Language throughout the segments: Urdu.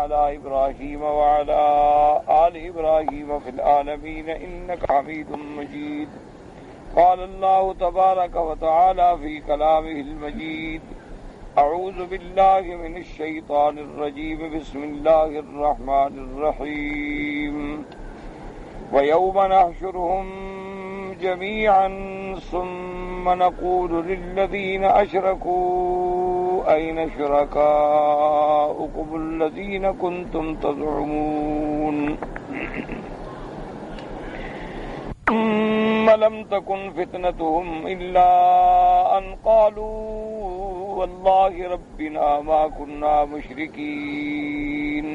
على إبراهيم وعلى آل إبراهيم في العالمين إنك حميد مجيد. قال الله تبارك وتعالى في كلامه المجيد: أعوذ بالله من الشيطان الرجيم. بسم الله الرحمن الرحيم. ويوم نحشرهم جميعا ثم نقول للذين أشركوا أين شركاؤكم الذين كنتم تزعمون ثم لم تكن فتنتهم إلا أن قالوا والله ربنا ما كنا مشركين.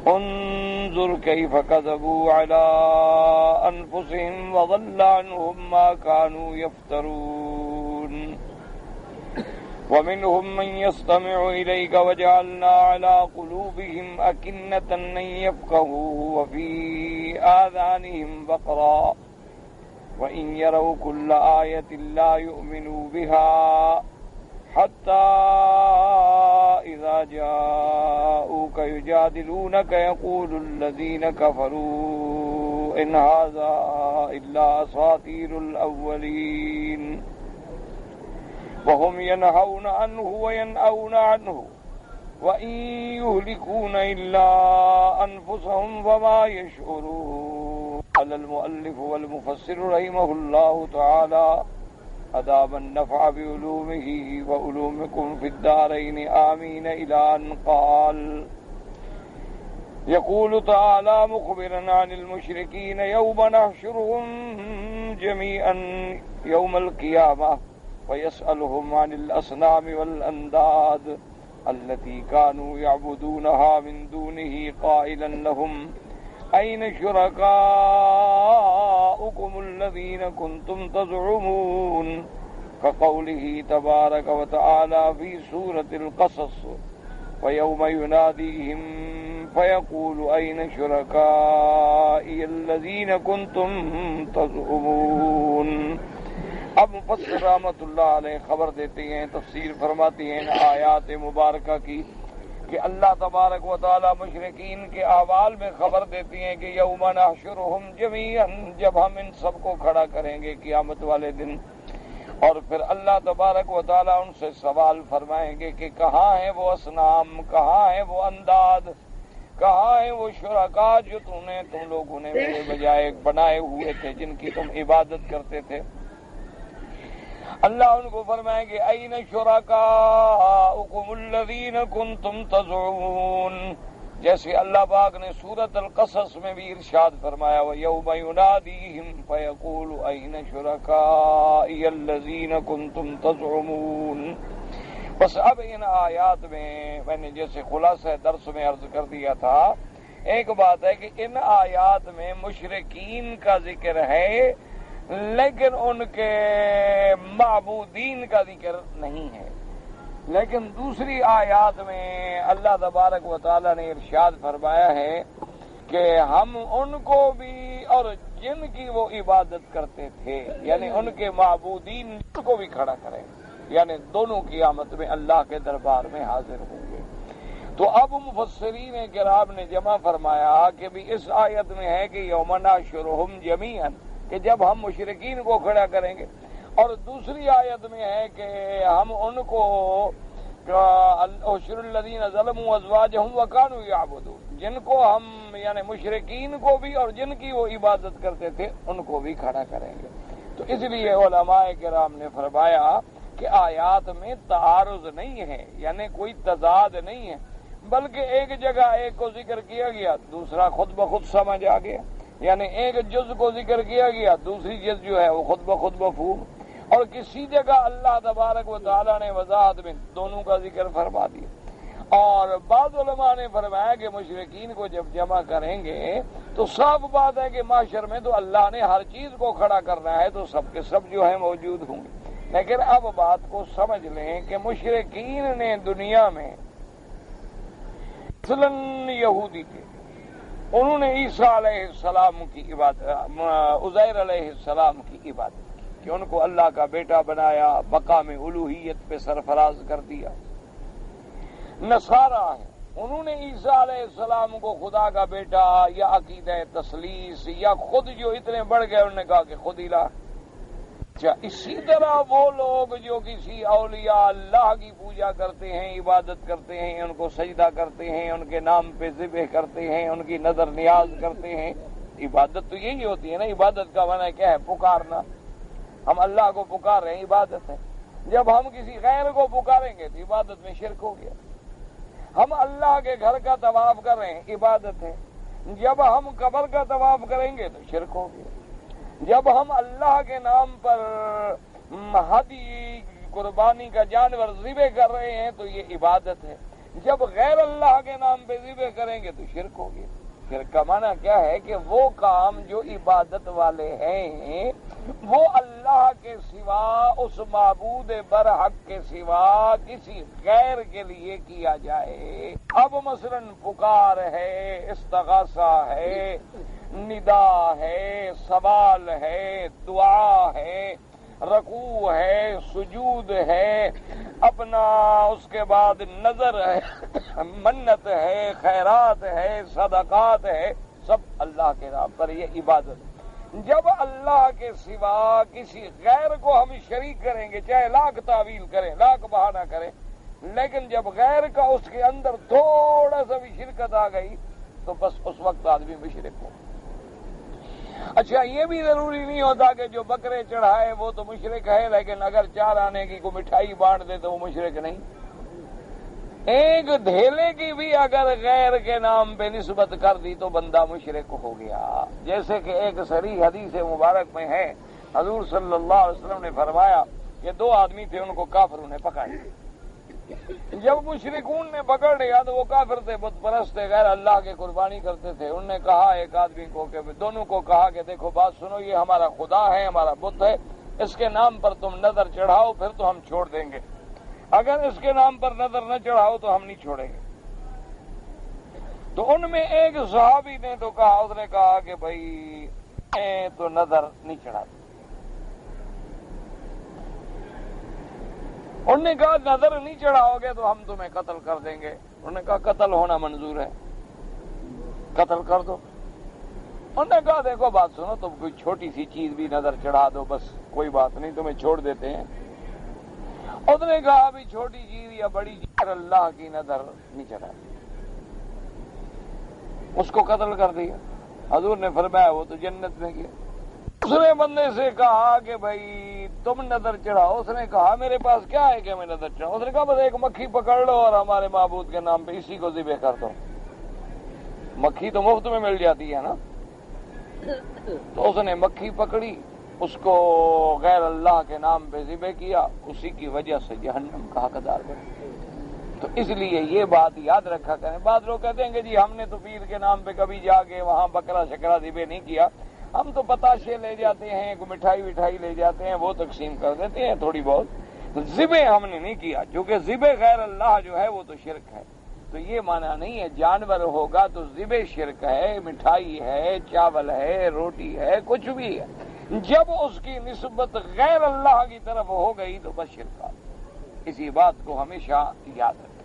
انظر كيف كذبوا على أنفسهم وضل عنهم ما كانوا يفترون. ومنهم من يستمع إليك وجعلنا على قلوبهم أكنة أن يفقهوا وفي آذانهم وقرا وإن يروا كل آية لا يؤمنوا بها حتى إذا جاءوك يجادلونك يقول الذين كفروا إن هذا إلا أساطير الأولين وهم ينهون عنه وينأون عنه وإن يهلكون إلا أنفسهم وما يشعرون. قال المؤلف والمفسر رحمه الله تعالى: أدام النفع بعلومه وعلومكم في الدارين آمين، إلى أن قال: يقول تعالى مخبرا عن المشركين: يوم نحشرهم جميعا يوم القيامة ويسألهم عن الأصنام والأنداد التي كانوا يعبدونها من دونه قائلا لهم أين شركاؤكم الذين كنتم تزعمون، كقوله تبارك وتعالى في سورة القصص: ويوم يناديهم فيقول أين شركائي الذين كنتم تزعمون. اب مفسر رحمۃ اللہ علیہ خبر دیتے ہیں، تفسیر فرماتے ہیں آیات مبارکہ کی کہ اللہ تبارک و تعالی مشرکین کے احوال میں خبر دیتی ہیں کہ یوم نحشرہم جمیعا، جب ہم ان سب کو کھڑا کریں گے قیامت والے دن، اور پھر اللہ تبارک و تعالی ان سے سوال فرمائیں گے کہ کہاں ہیں وہ اصنام، کہاں ہیں وہ انداد، کہاں ہیں وہ شرکا جو تم لوگوں نے میرے بجائے بنائے ہوئے تھے، جن کی تم عبادت کرتے تھے۔ اللہ ان کو فرمائیں گے این شرکاؤکم الذین کنتم تزعمون، جیسے اللہ پاک نے سورۃ القصص میں بھی ارشاد فرمایا وَيَوْمَ يُنَادِيهِمْ فَيَقُولُ أَيْنَ شُرَكَائِيَ الَّذِينَ كُنتُمْ تَزْعُمُونَ۔ بس اب ان آیات میں نے جیسے خلاصہ درس میں عرض کر دیا تھا، ایک بات ہے کہ ان آیات میں مشرکین کا ذکر ہے لیکن ان کے معبودین کا ذکر نہیں ہے۔ لیکن دوسری آیات میں اللہ تبارک و تعالی نے ارشاد فرمایا ہے کہ ہم ان کو بھی اور جن کی وہ عبادت کرتے تھے، یعنی ان کے معبودین کو بھی کھڑا کریں، یعنی دونوں قیامت میں اللہ کے دربار میں حاضر ہوں گے۔ تو اب مفسرین کرام نے جمع فرمایا کہ بھی اس آیت میں ہے کہ یوم نحشرہم جمیعا، کہ جب ہم مشرکین کو کھڑا کریں گے، اور دوسری آیت میں ہے کہ ہم ان کو احشر الذین ظلموا ازواجہم وکانوا یعبدون، جن کو ہم یعنی مشرکین کو بھی اور جن کی وہ عبادت کرتے تھے ان کو بھی کھڑا کریں گے۔ تو اس لیے علماء کرام نے فرمایا کہ آیات میں تعارض نہیں ہے، یعنی کوئی تضاد نہیں ہے، بلکہ ایک جگہ ایک کو ذکر کیا گیا، دوسرا خود بخود سمجھ آ گیا، یعنی ایک جز کو ذکر کیا گیا، دوسری جز جو ہے وہ خود بخود مفہوم، اور کسی جگہ اللہ تبارک و تعالیٰ نے وضاحت میں دونوں کا ذکر فرما دیا۔ اور بعض علماء نے فرمایا کہ مشرکین کو جب جمع کریں گے تو صاف بات ہے کہ معاشر میں تو اللہ نے ہر چیز کو کھڑا کرنا ہے، تو سب کے سب جو ہیں موجود ہوں گے۔ لیکن اب بات کو سمجھ لیں کہ مشرکین نے دنیا میں مثلاً یہودی کے انہوں نے عیسیٰ علیہ السلام کی عبادت، عزیر علیہ السلام کی عبادت کی کہ ان کو اللہ کا بیٹا بنایا، مقام الوہیت پہ سرفراز کر دیا۔ نصارہ ہیں، انہوں نے عیسیٰ علیہ السلام کو خدا کا بیٹا یا عقیدہ تثلیث یا خود جو اتنے بڑھ گئے انہوں نے کہا کہ خود الہ۔ اچھا، اسی طرح وہ لوگ جو کسی اولیاء اللہ کی پوجا کرتے ہیں، عبادت کرتے ہیں، ان کو سجدہ کرتے ہیں، ان کے نام پہ ذبح کرتے ہیں، ان کی نظر نیاز کرتے ہیں، عبادت تو یہی ہوتی ہے نا۔ عبادت کا معنی کیا ہے؟ پکارنا۔ ہم اللہ کو پکار رہے ہیں، عبادت ہے۔ جب ہم کسی غیر کو پکاریں گے تو عبادت میں شرک ہو گیا۔ ہم اللہ کے گھر کا طواف کر رہے ہیں، عبادت ہے۔ جب ہم قبر کا طواف کریں گے تو شرک ہو گیا۔ جب ہم اللہ کے نام پر ہدی قربانی کا جانور ذبح کر رہے ہیں تو یہ عبادت ہے۔ جب غیر اللہ کے نام پہ ذبح کریں گے تو شرک ہو گیا۔ شرک کا معنی کیا ہے کہ وہ کام جو عبادت والے ہیں وہ اللہ کے سوا، اس معبود برحق کے سوا کسی غیر کے لیے کیا جائے۔ اب مثلا پکار ہے، استغاثہ ہے، ندا ہے، سوال ہے، دعا ہے، رکوع ہے، سجود ہے، اپنا اس کے بعد نظر ہے، منت ہے، خیرات ہے، صدقات ہے، سب اللہ کے نام پر یہ عبادت۔ جب اللہ کے سوا کسی غیر کو ہم شریک کریں گے، چاہے لاکھ تعویل کریں، لاکھ بہانہ کریں، لیکن جب غیر کا اس کے اندر تھوڑا سا بھی شرکت آ گئی تو بس اس وقت آدمی مشرک ہو۔ اچھا، یہ بھی ضروری نہیں ہوتا کہ جو بکرے چڑھائے وہ تو مشرک ہے، لیکن اگر 4 آنے کی کوئی مٹھائی بانٹ دے تو وہ مشرک نہیں۔ ایک دھیلے کی بھی اگر غیر کے نام پہ نسبت کر دی تو بندہ مشرک ہو گیا۔ جیسے کہ ایک صریح حدیث مبارک میں ہے، حضور صلی اللہ علیہ وسلم نے فرمایا کہ 2 آدمی تھے، ان کو کافروں نے پکڑا۔ جب مشرکون نے پکڑ لیا تو وہ کافر تھے، بت پرست تھے، غیر اللہ کے قربانی کرتے تھے۔ انہوں نے کہا ایک آدمی کو کہ دونوں کو کہا کہ دیکھو بات سنو، یہ ہمارا خدا ہے، ہمارا بت ہے، اس کے نام پر تم نظر چڑھاؤ پھر تو ہم چھوڑ دیں گے، اگر اس کے نام پر نظر نہ چڑھاؤ تو ہم نہیں چھوڑیں گے۔ تو ان میں ایک صحابی نے تو کہا، اس نے کہا کہ بھائی میں تو نظر نہیں چڑھاتا۔ انہوں نے کہا نظر نہیں چڑھاؤ گے تو ہم تمہیں قتل کر دیں گے۔ انہوں نے کہا قتل ہونا منظور ہے، قتل کر دو۔ انہوں نے کہا دیکھو بات سنو، تم کوئی چھوٹی سی چیز بھی نظر چڑھا دو، بس کوئی بات نہیں، تمہیں چھوڑ دیتے ہیں۔ اس نے کہا ابھی چھوٹی چیز یا بڑی چیز اللہ کی نظر نہیں چڑھا، اس کو قتل کر دیا۔ حضور نے فرمایا وہ تو جنت میں گیا۔ دوسرے بندے سے کہا کہ بھائی تم نظر چڑھاؤ۔ اس نے کہا میرے پاس کیا ہے کہ میں نظر چڑھاؤں؟ اس نے کہا بس ایک مکھی پکڑ لو اور ہمارے معبود کے نام پہ اسی کو ذبح کر دو۔ مکھی تو مفت میں مل جاتی ہے نا۔ تو اس نے مکھی پکڑی، اس کو غیر اللہ کے نام پہ ذبح کیا، اسی کی وجہ سے جہنم کا حقدار بنا۔ تو اس لیے یہ بات یاد رکھا کریں۔ بعض لوگ کہتے ہیں کہ جی ہم نے تو پیر کے نام پہ کبھی جا کے وہاں بکرا شکرا ذبح نہیں کیا، ہم تو پتاشے لے جاتے ہیں، کوئی مٹھائی وٹھائی لے جاتے ہیں، وہ تقسیم کر دیتے ہیں تھوڑی بہت، ذبح ہم نے نہیں کیا، کیونکہ ذبح غیر اللہ جو ہے وہ تو شرک ہے۔ تو یہ معنی نہیں ہے جانور ہوگا تو ذبح شرک ہے، مٹھائی ہے، چاول ہے، روٹی ہے، کچھ بھی ہے، جب اس کی نسبت غیر اللہ کی طرف ہو گئی تو بس شرک ہے۔ اسی بات کو ہمیشہ یاد رکھیں۔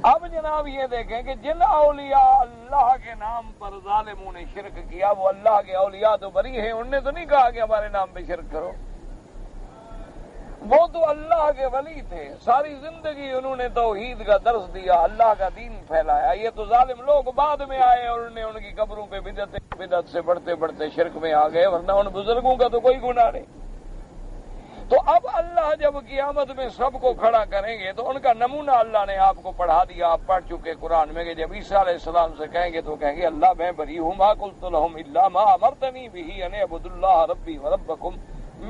اب جناب یہ دیکھیں کہ جن اولیاء اللہ کے نام پر ظالموں نے شرک کیا، وہ اللہ کے اولیاء تو بری ہیں، انہوں نے تو نہیں کہا کہ ہمارے نام پہ شرک کرو، وہ تو اللہ کے ولی تھے، ساری زندگی انہوں نے توحید کا درس دیا، اللہ کا دین پھیلایا۔ یہ تو ظالم لوگ بعد میں آئے اور انہوں نے ان کی قبروں پہ بدعت سے بڑھتے بڑھتے شرک میں آ گئے، ورنہ ان بزرگوں کا تو کوئی گناہ نہیں۔ تو اب اللہ جب قیامت میں سب کو کھڑا کریں گے تو ان کا نمونہ اللہ نے آپ کو پڑھا دیا، آپ پڑھ چکے قرآن میں، کہ جب عیسیٰ علیہ السلام سے کہیں گے تو کہیں گے اللہ میں بری ہوں، ما قلت لهم الا ما امرتنی به ان اعبدوا اللہ ربی وربکم،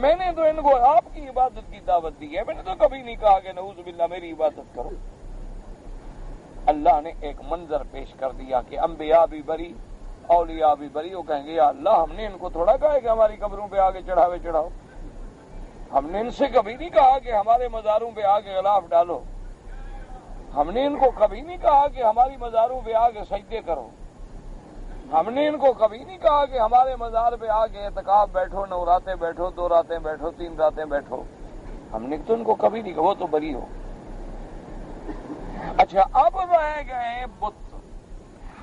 میں نے تو ان کو آپ کی عبادت کی دعوت دی ہے، میں نے تو کبھی نہیں کہا کہ نعوذ باللہ میری عبادت کرو۔ اللہ نے ایک منظر پیش کر دیا کہ انبیاء بھی بری، اولیاء بھی بری، وہ کہیں گے یا اللہ ہم نے ان کو تھوڑا کہا ہے کہ ہماری قبروں پہ آگے چڑھاوے چڑھاؤ، ہم نے ان سے کبھی نہیں کہا کہ ہمارے مزاروں پہ آگے غلاف ڈالو، ہم نے ان کو کبھی نہیں کہا کہ ہماری مزاروں پہ آگے سجدے کرو، ہم نے ان کو کبھی نہیں کہا کہ ہمارے مزار پہ آگے اعتکاف بیٹھو، 9 راتیں بیٹھو، 2 راتیں بیٹھو، 3 راتیں بیٹھو، ہم نے تو ان کو کبھی نہیں کہا، وہ تو بری ہو۔ اچھا اب رہ گئے بت.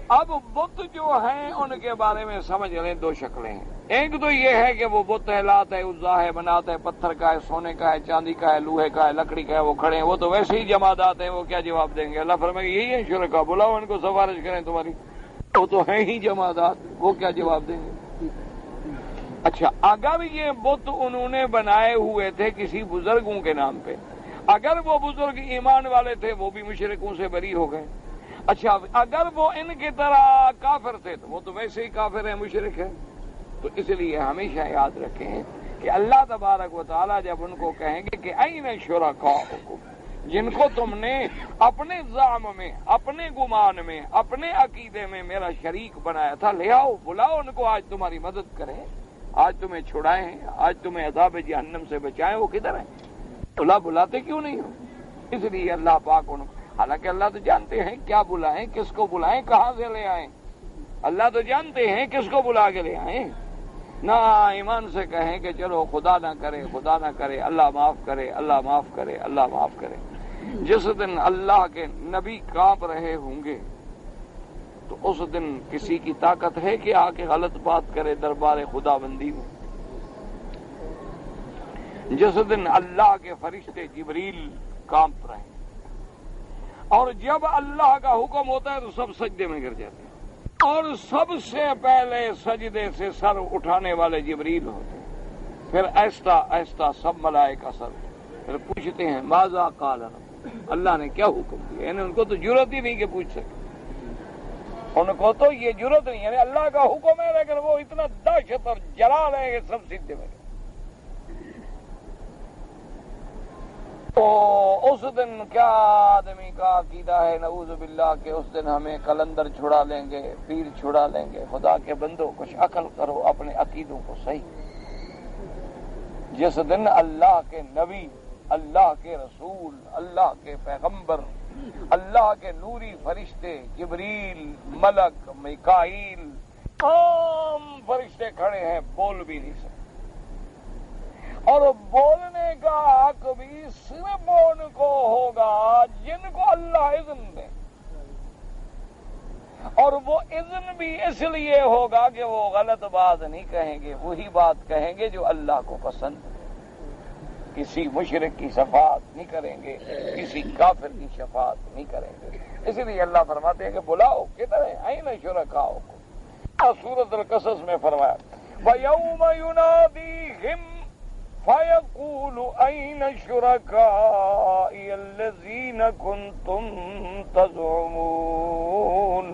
اب بت جو ہیں ان کے بارے میں سمجھ لیں دو شکلیں ہیں. ایک تو یہ ہے کہ وہ بت ہے، لات ہے، عزا ہے، منات ہے، پتھر کا ہے، سونے کا ہے، چاندی کا ہے، لوہے کا ہے، لکڑی کا ہے، وہ کھڑے ہیں، وہ تو ویسے ہی جمادات ہیں، وہ کیا جواب دیں گے؟ اللہ فرمائے یہی ہے شرکا، بلاؤ ان کو سفارش کریں تمہاری، وہ تو ہیں ہی جمادات، وہ کیا جواب دیں گے؟ اچھا اگر یہ بت انہوں نے بنائے ہوئے تھے کسی بزرگوں کے نام پہ، اگر وہ بزرگ ایمان والے تھے وہ بھی مشرکوں سے بری ہو گئے. اچھا اگر وہ ان کی طرح کافر تھے تو وہ تو ویسے ہی کافر ہیں، مشرک ہیں. تو اس لیے ہمیشہ یاد رکھیں کہ اللہ تبارک و تعالیٰ جب ان کو کہیں گے کہ این شرکاؤکم، جن کو تم نے اپنے زعم میں، اپنے گمان میں، اپنے عقیدے میں میرا شریک بنایا تھا، لے آؤ، بلاؤ ان کو، آج تمہاری مدد کریں، آج تمہیں چھڑائیں، آج تمہیں عذاب جہنم سے بچائیں. وہ کدھر ہیں؟ اللہ بلاتے کیوں نہیں ہو؟ اس لیے اللہ پاک ان کو، حالانکہ اللہ تو جانتے ہیں کیا بلائیں، کس کو بلائیں، کہاں سے لے آئیں. اللہ تو جانتے ہیں کس کو بلا کے لے آئیں. نہ ایمان سے کہیں کہ چلو خدا نہ کرے، خدا نہ کرے، اللہ معاف کرے، اللہ معاف کرے، اللہ معاف کرے. جس دن اللہ کے نبی کانپ رہے ہوں گے تو اس دن کسی کی طاقت ہے کہ آ کے غلط بات کرے دربار خدا بندی میں؟ جس دن اللہ کے فرشتے جبریل کانپ رہے اور جب اللہ کا حکم ہوتا ہے تو سب سجدے میں گر جاتے ہیں، اور سب سے پہلے سجدے سے سر اٹھانے والے جبریل ہوتے ہیں، پھر آہستہ آہستہ سب ملائکہ سر، پھر پوچھتے ہیں ماذا قال رب، اللہ نے کیا حکم دیا. یعنی ان کو تو جرت ہی نہیں کہ پوچھ سکے، ان کو تو یہ جرت نہیں، یعنی اللہ کا حکم ہے لیکن وہ اتنا دہشت اور جلال ہے کہ سب سجدے میں. تو اس دن کیا آدمی کا عقیدہ ہے نعوذ باللہ کہ اس دن ہمیں کلندر چھڑا لیں گے، پیر چھڑا لیں گے. خدا کے بندو کچھ عقل کرو، اپنے عقیدوں کو صحیح. جس دن اللہ کے نبی، اللہ کے رسول، اللہ کے پیغمبر، اللہ کے نوری فرشتے جبریل، ملک، میکائیل، تمام فرشتے کھڑے ہیں، بول بھی نہیں سکتے. اور بولنے کا حق بھی صرف ان کو ہوگا جن کو اللہ اذن دے، اور وہ اذن بھی اس لیے ہوگا کہ وہ غلط بات نہیں کہیں گے، وہی بات کہیں گے جو اللہ کو پسند ہے. کسی مشرک کی شفاعت نہیں کریں گے، کسی کافر کی شفاعت نہیں کریں گے. اس لیے اللہ فرماتے ہیں کہ بلاؤ، کدھر ہیں این شرکاؤکم. سورۃ القصص میں فرمایا وَيَوْمَ يُنَادِيهِمْ فَيَقُولُ أَيْنَ شُرَكَائِيَ الَّذِينَ كُنتُمْ تَزْعُمُونَ.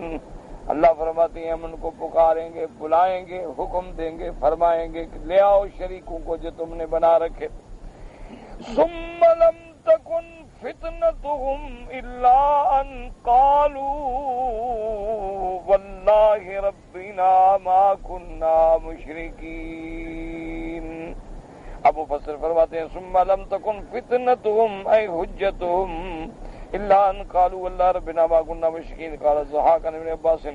اللہ فرماتے ہیں ہم ان کو پکاریں گے، بلائیں گے، حکم دیں گے، فرمائیں گے کہ لے آؤ شریکوں کو جو تم نے بنا رکھے. ثُمَّ لَمْ تَكُنْ فِتْنَتُهُمْ إِلَّا أَنْ قَالُوا وَاللَّهِ رَبِّنَا مَا كُنَّا مُشْرِكِينَ. اب مفسر فرماتے ہیں ثم لم تكن فتنتهم اي حجتهم الا ان قالوا والله ربنا ما كنا مشركين. قال الضحاك عن ابن عباس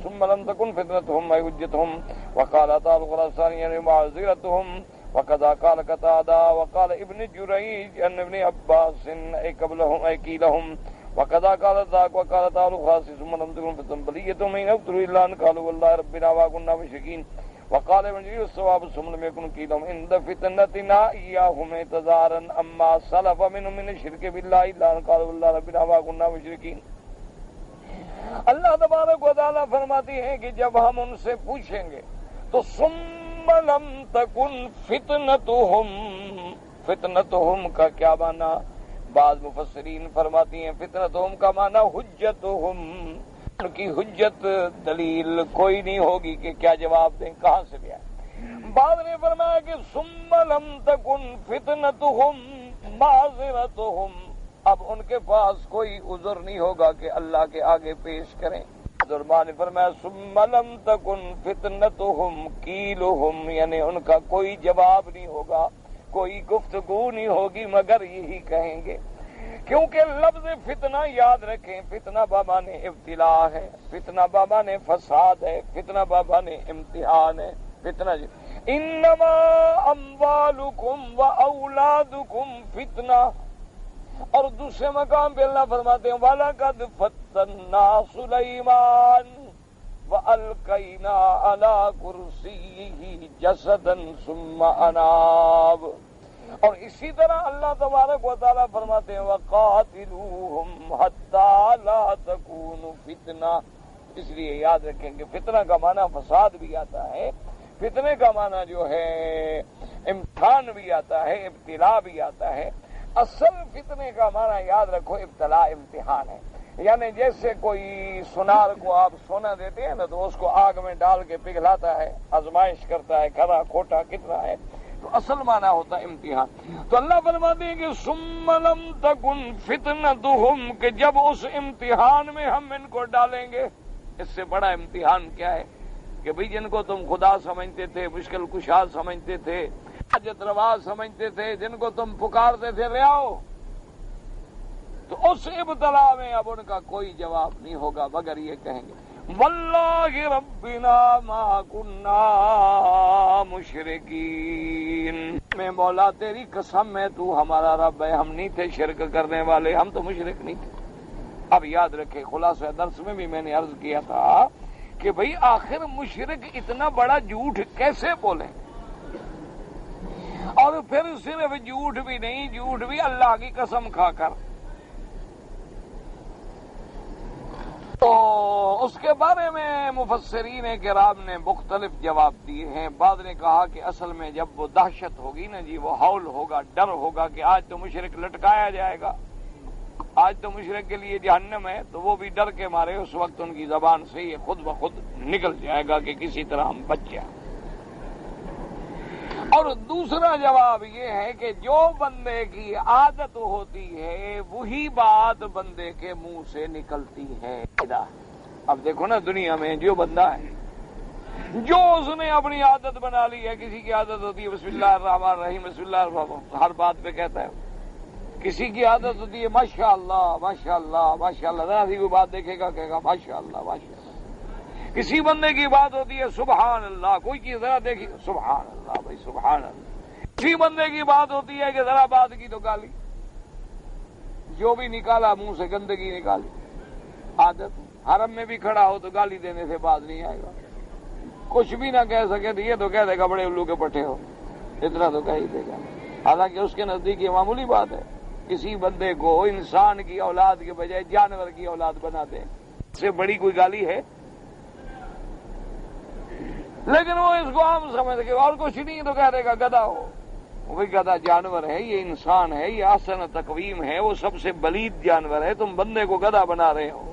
ثم لم تكن فتنتهم اي حجتهم. وقال تعالى الخراساني يعني معذرتهم. وكذا قال قتادة وقال ابن جريج عن ابن عباس اي قبلهم اي كيلهم. وكذا قال ذاك وقال تعالى الخراسي ثم لم تكن فتنتهم بليتهم ان اقتلوا الا ان قالوا والله ربنا ما كنا مشركين. وقال ابن جرير الصواب ثم لم يكن كيدهم عند فتنتنا إياهم اعتذارا أما سلف منهم من الشرك بالله إلا أن قالوا والله ربنا ما كنا مشركين. اللہ تبارک و تعالیٰ فرماتی ہیں کہ جب ہم ان سے پوچھیں گے تو ثم لم تكن فتنتهم. فتنتهم کا کیا معنی؟ بعض مفسرین فرماتی ہیں فتنتهم کا معنی حجتهم. ان کی حجت دلیل کوئی نہیں ہوگی کہ کیا جواب دیں، کہاں سے لیا. بعض نے فرمایا کہ ثم لم تكن فتنتهم معذرتهم. اب ان کے پاس کوئی عذر نہیں ہوگا کہ اللہ کے آگے پیش کریں. درما نے فرمایا ثم لم تكن فتنتهم قیلهم، یعنی ان کا کوئی جواب نہیں ہوگا، کوئی گفتگو نہیں ہوگی مگر یہی کہیں گے. کیونکہ لفظ فتنہ یاد رکھیں، فتنہ بابا نے ابتلا ہے، فتنہ بابا نے فساد ہے، فتنہ بابا نے امتحان ہے. فتنہ انما اموالکم و اولادکم فتنہ. اور دوسرے مقام پہ اللہ فرماتے ہیں وَلَقَدْ فَتَّنَّا سُلَيْمَانَ وَأَلْقَيْنَا عَلَى كُرْسِيِّهِ جَسَدًا ثُمَّ أَنَابَ۔ اور اسی طرح اللہ تبارک و تعالیٰ فرماتے ہیں وَقَاتِلُوهُمْ حَتَّى لَا تَكُونُ فِتْنَةٌ۔ اس لیے یاد رکھیں کہ فتنہ کا معنی فساد بھی آتا ہے، فتنے کا معنی جو ہے امتحان بھی آتا ہے، ابتلا بھی آتا ہے۔ اصل فتنے کا معنی یاد رکھو ابتلا، امتحان ہے۔ یعنی جیسے کوئی سونار کو آپ سونا دیتے ہیں نا تو اس کو آگ میں ڈال کے پگھلاتا ہے، آزمائش کرتا ہے کھرا کھوٹا کتنا ہے، تو اصل معنی ہوتا ہے امتحان۔ تو اللہ فرماتے ہیں کہ ثم لم تکن فتنتہم، کہ جب اس امتحان میں ہم ان کو ڈالیں گے، اس سے بڑا امتحان کیا ہے کہ بھئی جن کو تم خدا سمجھتے تھے، مشکل کشا سمجھتے تھے، حاجت روا سمجھتے تھے، جن کو تم پکارتے تھے لے آؤ، تو اس ابتلا میں اب ان کا کوئی جواب نہیں ہوگا مگر یہ کہیں گے واللہ ربنا ما کننا مشرکین، میں مولا تیری قسم ہے تو ہمارا رب ہے، ہم نہیں تھے شرک کرنے والے، ہم تو مشرک نہیں تھے۔ اب یاد رکھے خلاصہ درس میں بھی میں نے عرض کیا تھا کہ بھئی آخر مشرک اتنا بڑا جھوٹ کیسے بولیں، اور پھر صرف جھوٹ بھی نہیں، جھوٹ بھی اللہ کی قسم کھا کر۔ تو اس کے بارے میں مفسرین کرام نے مختلف جواب دیے ہیں۔ بعض نے کہا کہ اصل میں جب وہ دہشت ہوگی نا جی، وہ ہول ہوگا، ڈر ہوگا کہ آج تو مشرک لٹکایا جائے گا، آج تو مشرک کے لیے جہنم ہے، تو وہ بھی ڈر کے مارے اس وقت ان کی زبان سے یہ خود بخود نکل جائے گا کہ کسی طرح ہم بچ جائیں۔ اور دوسرا جواب یہ ہے کہ جو بندے کی عادت ہوتی ہے وہی بات بندے کے منہ سے نکلتی ہے۔ اب دیکھو نا دنیا میں جو بندہ ہے، جو اس نے اپنی عادت بنا لی ہے، کسی کی عادت ہوتی ہے بسم اللہ الرحمن الرحیم، بسم اللہ الرحمن، ہر بات پہ کہتا ہے، کسی کی عادت ہوتی ہے ماشاء اللہ ماشاء اللہ ماشاء اللہ، ذرا سی کوئی بات دیکھے گا کہے گا ماشاء اللہ ماشاء اللہ۔ کسی بندے کی بات ہوتی ہے سبحان اللہ، کوئی چیز ذرا دیکھی سبحان اللہ بھائی سبحان اللہ۔ کسی بندے کی بات ہوتی ہے کہ ذرا بات کی تو گالی، جو بھی نکالا منہ سے گندگی نکالی، عادت۔ حرم میں بھی کھڑا ہو تو گالی دینے سے بات نہیں آئے گا، کچھ بھی نہ کہہ سکے تو یہ تو کہہ دے گا بڑے الو کے پٹھے ہو، اتنا تو کہہ ہی دے گا، حالانکہ اس کے نزدیک یہ معمولی بات ہے۔ کسی بندے کو انسان کی اولاد کے بجائے جانور کی اولاد بنا دے، اس سے بڑی کوئی گالی ہے؟ لیکن وہ اس کو عام سمجھ کے اور کچھ نہیں تو کہہ دے گا گدھا ہو، وہی گدھا جانور ہے، یہ انسان ہے، یہ احسن تقویم ہے، وہ سب سے بلید جانور ہے، تم بندے کو گدھا بنا رہے ہو،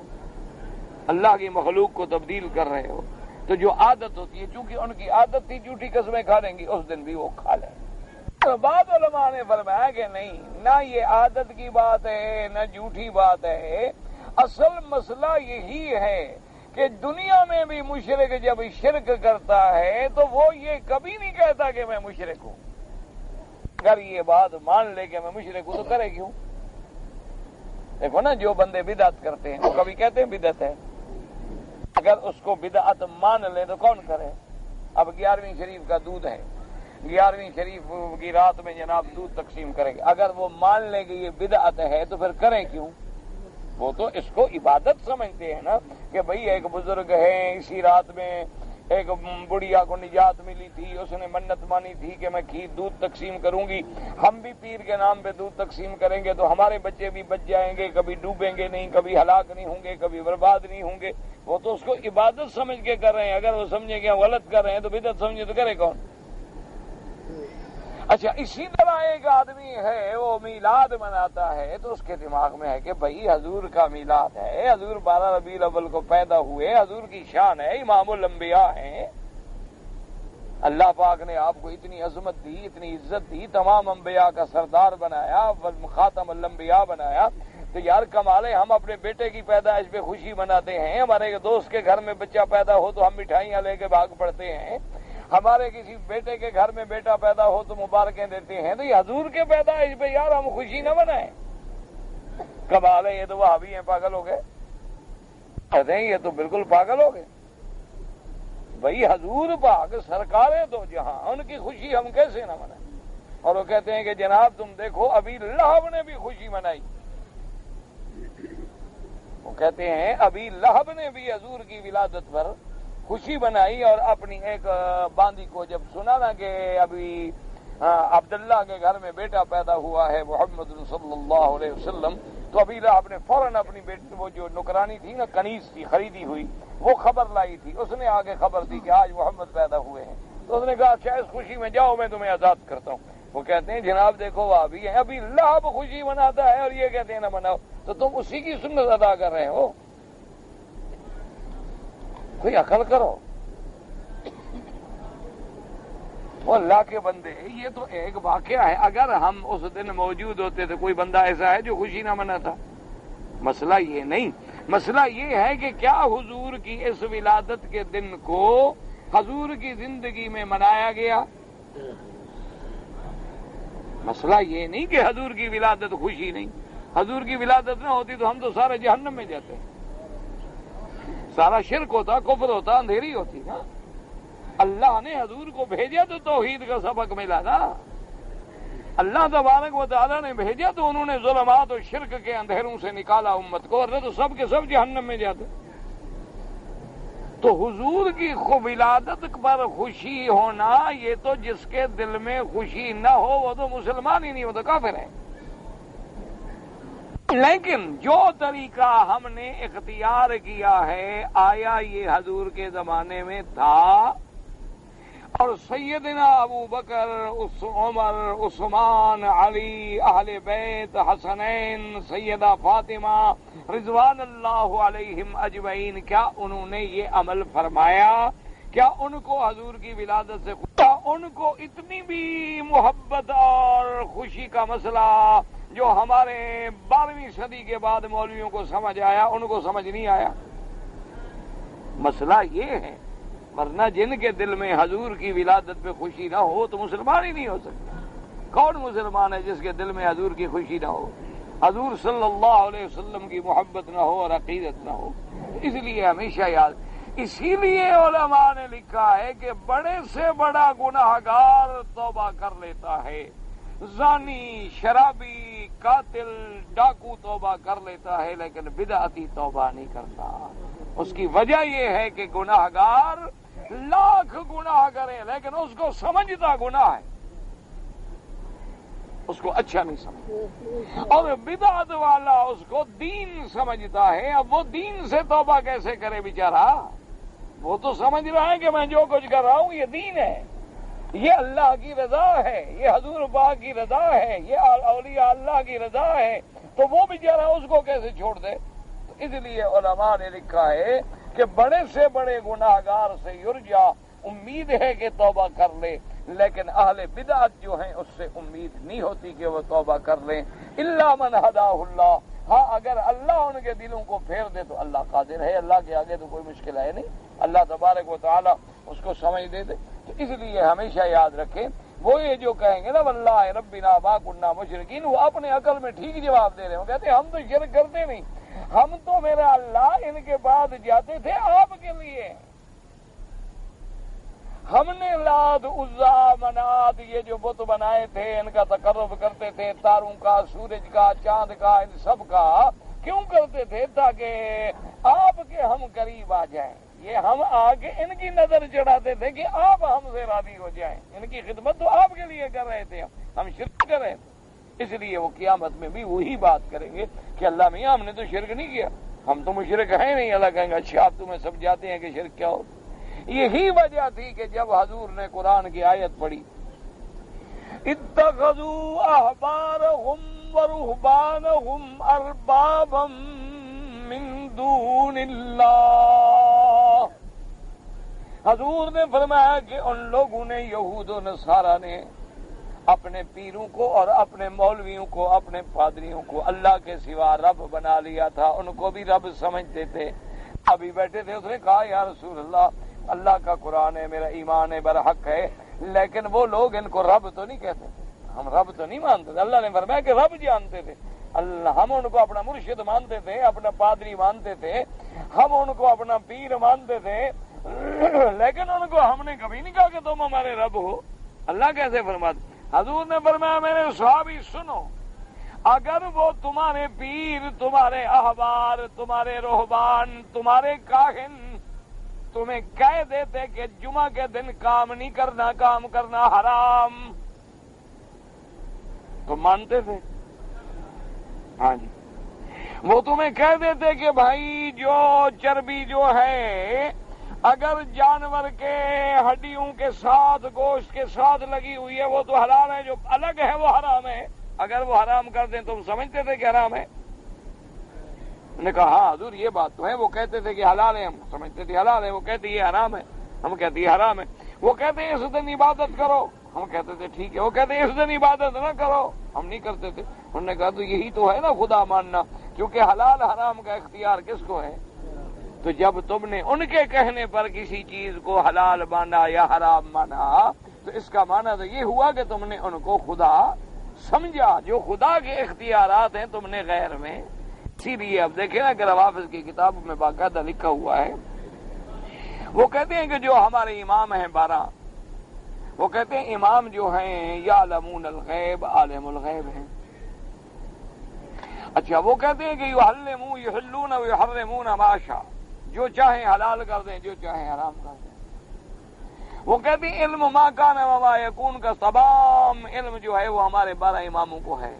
اللہ کی مخلوق کو تبدیل کر رہے ہو۔ تو جو عادت ہوتی ہے، چونکہ ان کی عادت تھی جھوٹی قسمیں کھانے کی، اس دن بھی وہ کھا لیں۔ بعض علماء نے فرمایا کہ نہیں، نہ یہ عادت کی بات ہے نہ جھوٹی بات ہے، اصل مسئلہ یہی ہے کہ دنیا میں بھی مشرک جب شرک کرتا ہے تو وہ یہ کبھی نہیں کہتا کہ میں مشرک ہوں۔ اگر یہ بات مان لے کہ میں مشرک ہوں تو کرے کیوں؟ دیکھو نا جو بندے بدعت کرتے ہیں وہ کبھی کہتے ہیں بدعت ہے، اگر اس کو بدعت مان لے تو کون کرے؟ اب 11ویں شریف کا دودھ ہے، 11ویں شریف کی رات میں جناب دودھ تقسیم کریں گے، اگر وہ مان لیں کہ یہ بدعت ہے تو پھر کریں کیوں؟ وہ تو اس کو عبادت سمجھتے ہیں نا کہ بھئی ایک بزرگ ہے، اسی رات میں ایک بڑھیا کو نجات ملی تھی، اس نے منت مانی تھی کہ میں کھیر دودھ تقسیم کروں گی، ہم بھی پیر کے نام پہ دودھ تقسیم کریں گے تو ہمارے بچے بھی بچ جائیں گے، کبھی ڈوبیں گے نہیں، کبھی ہلاک نہیں ہوں گے، کبھی برباد نہیں ہوں گے۔ وہ تو اس کو عبادت سمجھ کے کر رہے ہیں، اگر وہ سمجھیں کہ ہم غلط کر رہے ہیں تو بدعت سمجھے تو کرے کون؟ اچھا اسی طرح ایک آدمی ہے وہ میلاد مناتا ہے تو اس کے دماغ میں ہے کہ بھئی حضور کا میلاد ہے، حضور 12 ربیع الاول کو پیدا ہوئے، حضور کی شان ہے، امام الانبیاء ہیں، اللہ پاک نے آپ کو اتنی عظمت دی، اتنی عزت دی، تمام انبیاء کا سردار بنایا، خاتم الانبیاء بنایا، تو یار کمال ہے، ہم اپنے بیٹے کی پیدائش پہ خوشی مناتے ہیں، ہمارے دوست کے گھر میں بچہ پیدا ہو تو ہم مٹھائیاں لے کے بھاگ پڑتے ہیں، ہمارے کسی بیٹے کے گھر میں بیٹا پیدا ہو تو مبارکیں دیتے ہیں، تو یہ حضور کے پیدائش پہ یار ہم خوشی نہ منائیں؟ کمال ہے، یہ تو وہابی ہیں، پاگل ہو گئے، کہتے ہیں یہ تو بالکل پاگل ہو گئے، بھئی حضور پاک سرکار دو جہاں، ان کی خوشی ہم کیسے نہ منائیں؟ اور وہ کہتے ہیں کہ جناب تم دیکھو ابھی لہب نے بھی خوشی منائی، وہ کہتے ہیں ابھی لہب نے بھی حضور کی ولادت پر خوشی بنائی، اور اپنی ایک باندی کو جب سنا نا کہ ابھی عبداللہ کے گھر میں بیٹا پیدا ہوا ہے محمد صلی اللہ علیہ وسلم، تو ابھی لہب نے فوراً اپنی بیٹی، وہ جو نکرانی تھی نا، کنیز تھی خریدی ہوئی، وہ خبر لائی تھی، اس نے آگے خبر دی کہ آج محمد پیدا ہوئے ہیں، تو اس نے کہا اچھا اس خوشی میں جاؤ میں تمہیں آزاد کرتا ہوں۔ وہ کہتے ہیں جناب دیکھو وہ ابھی ہیں، ابھی لہب خوشی مناتا ہے اور یہ کہتے ہیں نہ مناؤ، تو تم اسی کی سنت ادا کر رہے ہو، کوئی عقل کرو۔ وہ اللہ کے بندے، یہ تو ایک واقعہ ہے، اگر ہم اس دن موجود ہوتے تو کوئی بندہ ایسا ہے جو خوشی نہ مناتا؟ مسئلہ یہ نہیں، مسئلہ یہ ہے کہ کیا حضور کی اس ولادت کے دن کو حضور کی زندگی میں منایا گیا؟ مسئلہ یہ نہیں کہ حضور کی ولادت خوشی نہیں، حضور کی ولادت نہ ہوتی تو ہم تو سارے جہنم میں جاتے، سارا شرک ہوتا، کفر ہوتا، اندھیری ہوتی نا۔ اللہ نے حضور کو بھیجا تو توحید کا سبق ملا نا، اللہ تبارک و تعالیٰ نے بھیجا تو انہوں نے ظلمات اور شرک کے اندھیروں سے نکالا امت کو، ورنہ تو سب کے سب جہنم میں جاتے۔ تو حضور کی ولادت پر خوشی ہونا، یہ تو جس کے دل میں خوشی نہ ہو وہ تو مسلمان ہی نہیں، وہ تو کافر ہے۔ لیکن جو طریقہ ہم نے اختیار کیا ہے، آیا یہ حضور کے زمانے میں تھا؟ اور سیدنا ابو بکر، عمر، عثمان، علی، اہل بیت، حسنین، سیدہ فاطمہ رضوان اللہ علیہم اجمعین، کیا انہوں نے یہ عمل فرمایا؟ کیا ان کو حضور کی ولادت سے ان کو اتنی بھی محبت اور خوشی کا مسئلہ جو ہمارے 12ویں صدی کے بعد مولویوں کو سمجھ آیا، ان کو سمجھ نہیں آیا؟ مسئلہ یہ ہے، ورنہ جن کے دل میں حضور کی ولادت پہ خوشی نہ ہو تو مسلمان ہی نہیں ہو سکتا۔ کون مسلمان ہے جس کے دل میں حضور کی خوشی نہ ہو، حضور صلی اللہ علیہ وسلم کی محبت نہ ہو اور عقیدت نہ ہو؟ اس لیے ہمیشہ یاد، اسی لیے علماء نے لکھا ہے کہ بڑے سے بڑا گناہگار توبہ کر لیتا ہے، زانی، شرابی، قاتل، ڈاکو توبہ کر لیتا ہے، لیکن بدعتی توبہ نہیں کرتا۔ اس کی وجہ یہ ہے کہ گناہگار لاکھ گناہ کرے لیکن اس کو سمجھتا گناہ ہے، اس کو اچھا نہیں سمجھتا، اور بدعت والا اس کو دین سمجھتا ہے۔ اب وہ دین سے توبہ کیسے کرے بیچارہ؟ وہ تو سمجھ رہا ہے کہ میں جو کچھ کر رہا ہوں یہ دین ہے، یہ اللہ کی رضا ہے، یہ حضور پاک کی رضا ہے، یہ اولیاء اللہ کی رضا ہے، تو وہ بیچارہ اس کو کیسے چھوڑ دے؟ تو اس لیے علماء نے لکھا ہے کہ بڑے سے بڑے گناہگار سے یرجا، امید ہے کہ توبہ کر لے، لیکن اہل بدعت جو ہیں اس سے امید نہیں ہوتی کہ وہ توبہ کر لیں۔ الا من ہداہ اللہ، ہاں اگر اللہ ان کے دلوں کو پھیر دے تو اللہ قادر ہے، اللہ کے آگے تو کوئی مشکل ہے نہیں، اللہ تبارک و تعالی اس کو سمجھ دے دے۔ تو اس لیے ہمیشہ یاد رکھیں، وہ یہ جو کہیں گے نا واللہ ربنا ما کنا مشرکین، وہ اپنے عقل میں ٹھیک جواب دے رہے ہیں، وہ کہتے ہیں ہم تو شرک کرتے نہیں، ہم تو میرا اللہ ان کے بعد جاتے تھے آپ کے لیے، ہم نے لات، عزا، منات یہ جو بت بنائے تھے ان کا تقرب کرتے تھے، تاروں کا، سورج کا، چاند کا، ان سب کا کیوں کرتے تھے؟ تاکہ آپ کے ہم قریب آ جائیں، یہ ہم آگے ان کی نظر چڑھاتے تھے کہ آپ ہم سے راضی ہو جائیں، ان کی خدمت تو آپ کے لیے کر رہے تھے، ہم شرک کر رہے تھے۔ اس لیے وہ قیامت میں بھی وہی بات کریں گے کہ اللہ میاں ہم نے تو شرک نہیں کیا، ہم تو مشرک ہیں نہیں۔ اللہ کہیں گے اچھا آپ تمہیں سب جاتے ہیں کہ شرک کیا ہوتا۔ یہی وجہ تھی کہ جب حضور نے قرآن کی آیت پڑھی اتخذوا احبارهم ورهبانهم اربابا من دون اللہ، حضور نے فرمایا کہ ان لوگوں نے، یہود و نصارہ نے، اپنے پیروں کو اور اپنے مولویوں کو، اپنے پادریوں کو اللہ کے سوا رب بنا لیا تھا، ان کو بھی رب سمجھتے تھے۔ ابھی بیٹھے تھے، اس نے کہا یا رسول اللہ کا قرآن ہے، میرا ایمان ہے، برحق ہے، لیکن وہ لوگ ان کو رب تو نہیں کہتے تھے، ہم رب تو نہیں مانتے تھے۔ اللہ نے فرمایا کہ رب جانتے تھے، ہم ان کو اپنا مرشد مانتے تھے، اپنا پادری مانتے تھے، ہم ان کو اپنا پیر مانتے تھے، لیکن ان کو ہم نے کبھی نہیں کہا کہ تم ہمارے رب ہو۔ اللہ کیسے فرماتے؟ حضور نے فرمایا میرے صحابی سنو، اگر وہ تمہارے پیر، تمہارے احبار، تمہارے رہبان، تمہارے کاہن تمہیں کہہ دیتے کہ جمعہ کے دن کام نہیں کرنا، کام کرنا حرام، تو مانتے تھے؟ ہاں جی۔ وہ تمہیں کہہ دیتے کہ بھائی جو چربی جو ہے اگر جانور کے ہڈیوں کے ساتھ، گوشت کے ساتھ لگی ہوئی ہے وہ تو حلال ہے، جو الگ ہے وہ حرام ہے، اگر وہ حرام کر دیں تم سمجھتے تھے کہ حرام ہے؟ انہوں نے کہا ہاں حضور یہ بات تو ہے، وہ کہتے تھے کہ حلال ہے، ہم سمجھتے تھے حلال ہے، وہ کہتے یہ حرام ہے، ہم کہتے یہ حرام ہے، وہ کہتے ہیں اس دن عبادت کرو، ہم کہتے تھے ٹھیک ہے، وہ کہتے ہیں اس دن عبادت نہ کرو، ہم نہیں کرتے تھے۔ انہوں نے کہا تو یہی تو ہے نا خدا ماننا، کیونکہ حلال حرام کا اختیار کس کو ہے؟ تو جب تم نے ان کے کہنے پر کسی چیز کو حلال مانا یا حرام مانا تو اس کا معنی تو یہ ہوا کہ تم نے ان کو خدا سمجھا، جو خدا کے اختیارات ہیں تم نے غیر میں۔ اسی لیے اب دیکھیں نا کہ روافظ کی کتابوں میں باقاعدہ لکھا ہوا ہے، وہ کہتے ہیں کہ جو ہمارے امام ہیں 12، وہ کہتے ہیں امام جو ہیں یعلمون الغیب، عالم الغیب ہیں۔ اچھا وہ کہتے ہیں کہ یحلون ویحرمون ما شاء، جو چاہیں حلال کر دیں، جو چاہیں حرام کر دیں۔ وہ کہتے ہیں علم ما کان وما یکون کا تمام علم جو ہے وہ ہمارے 12 اماموں کو ہے۔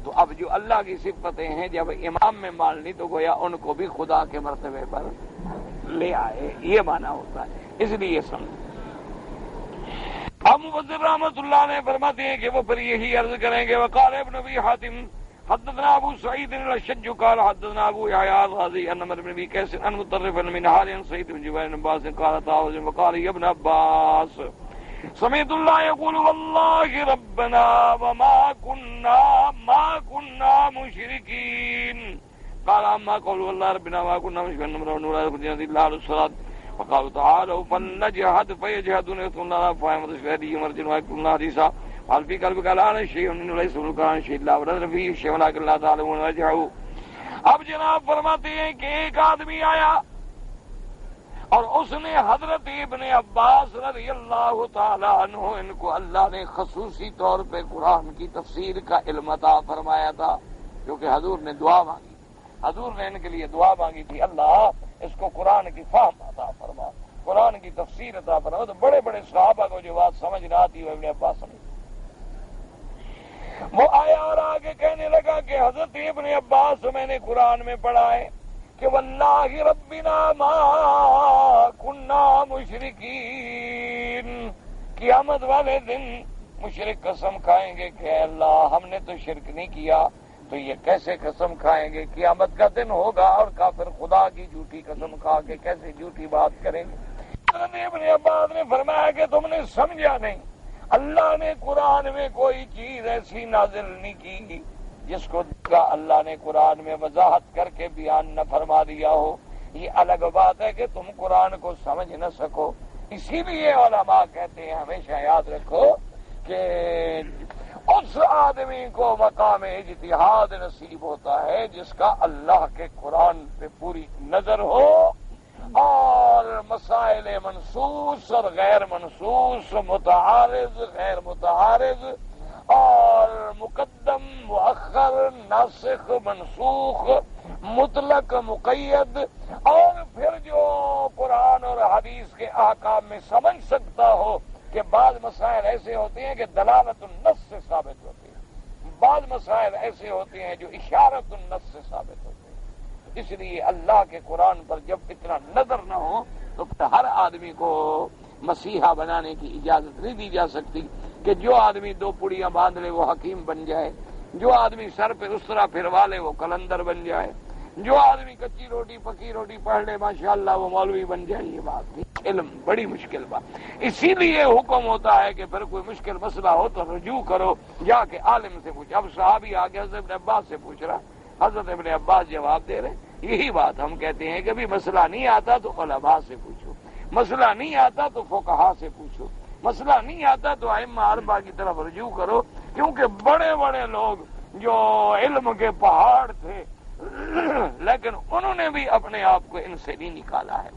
تو اب جو اللہ کی صفتیں ہیں جب امام میں مان لی تو گویا ان کو بھی خدا کے مرتبے پر لے آئے، یہ معنی ہوتا ہے، اس لیے سمجھ۔ اب مفسر رحمۃ اللہ نے فرماتے ہیں کہ وہ پھر یہی عرض کریں گے وقال ابن ابی حاتم حدثنا ابو سعید الاشج قال حدثنا ابو یحیی الرازی ان عمرو بن ابی قیس ان مطرف من حال سعید بن جبیر بن عباس قال تعاوذ وقال يا ابن عباس سمعت الله يقول والله ربنا وما كنا مشركين قال اما قول والله ربنا وما كنا مشركين نور الله على الصراط فقالوا تعالوا فلنجهد فيجهدون يقولون لا فاهم شهدي مرجن ويقولون حديثا قال في قلبك الان شيء من ليس القرآن شيء لا ورد فيه شيء ولكن لا تعلمون رجعوا۔ اب جناب فرماتے ہیں کہ ایک آدمی آیا اور اس نے حضرت ابن عباس رضی اللہ تعالی عنہ، ان کو اللہ نے خصوصی طور پہ قرآن کی تفسیر کا علم عطا فرمایا تھا، کیونکہ حضور نے دعا مانگی، حضور نے ان کے لیے دعا مانگی تھی اللہ اس کو قرآن کی فہم عطا فرما، قرآن کی تفسیر عطا فرما۔ تو بڑے بڑے صحابہ کو جو بات سمجھ نہ آتی وہ ابن عباس سمجھ، وہ آیا اور آگے کہنے لگا کہ حضرت ابن عباس میں نے قرآن میں پڑھا ہے کہ واللہ ربنا ما کننا مشرکین، قیامت والے دن مشرک قسم کھائیں گے کہ اللہ ہم نے تو شرک نہیں کیا، تو یہ کیسے قسم کھائیں گے؟ قیامت کا دن ہوگا اور کافر خدا کی جھوٹی قسم کھا کے کیسے جھوٹی بات کریں گے؟ حضرت ابن عباس نے فرمایا کہ تم نے سمجھا نہیں، اللہ نے قرآن میں کوئی چیز ایسی نازل نہیں کی جس کو اللہ نے قرآن میں وضاحت کر کے بیان نہ فرما دیا ہو۔ یہ الگ بات ہے کہ تم قرآن کو سمجھ نہ سکو، اسی لیے علماء کہتے ہیں ہمیشہ یاد رکھو کہ اس آدمی کو مقام اجتہاد نصیب ہوتا ہے جس کا اللہ کے قرآن پہ پوری نظر ہو اور مسائل منصوص اور غیر منصوص، متعارض غیر متعارض اور مقدم مؤخر، ناسخ منسوخ، مطلق مقید، اور پھر جو قرآن اور حدیث کے احکام میں سمجھ سکتا ہو کہ بعض مسائل ایسے ہوتے ہیں کہ دلالت النص سے ثابت ہوتے ہیں، بعض مسائل ایسے ہوتے ہیں جو اشارت النص سے ثابت ہوتے ہیں۔ اس لیے اللہ کے قرآن پر جب اتنا نظر نہ ہو تو ہر آدمی کو مسیحا بنانے کی اجازت نہیں دی جا سکتی کہ جو آدمی 2 پڑیاں باندھ لے وہ حکیم بن جائے، جو آدمی سر پہ اس طرح پھروا لے وہ قلندر بن جائے، جو آدمی کچی روٹی پکی روٹی پڑھ لے ماشاءاللہ وہ مولوی بن جائے۔ یہ بات نہیں، علم بڑی مشکل بات، اسی لیے حکم ہوتا ہے کہ پھر کوئی مشکل مسئلہ ہو تو رجوع کرو، جا کے عالم سے پوچھ۔ اب صحابی آگے حضرت ابن عباس سے پوچھ رہا، حضرت ابن عباس جواب دے رہے۔ یہی بات ہم کہتے ہیں کہ بھی مسئلہ نہیں آتا تو علماء سے پوچھو، مسئلہ نہیں آتا تو فقہا سے پوچھو، مسئلہ نہیں آتا تو ائمہ اربعہ کی طرف رجوع کرو، کیونکہ بڑے بڑے لوگ جو علم کے پہاڑ تھے لیکن انہوں نے بھی اپنے آپ کو ان سے نہیں نکالا ہے۔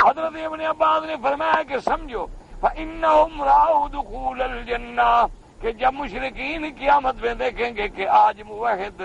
حضرت ابن عباس نے فرمایا کہ سمجھو فَإِنَّهُمْ رَأَوْا دُخُولَ الْجَنَّةِ، کہ جب مشرکین قیامت میں دیکھیں گے کہ آج موحد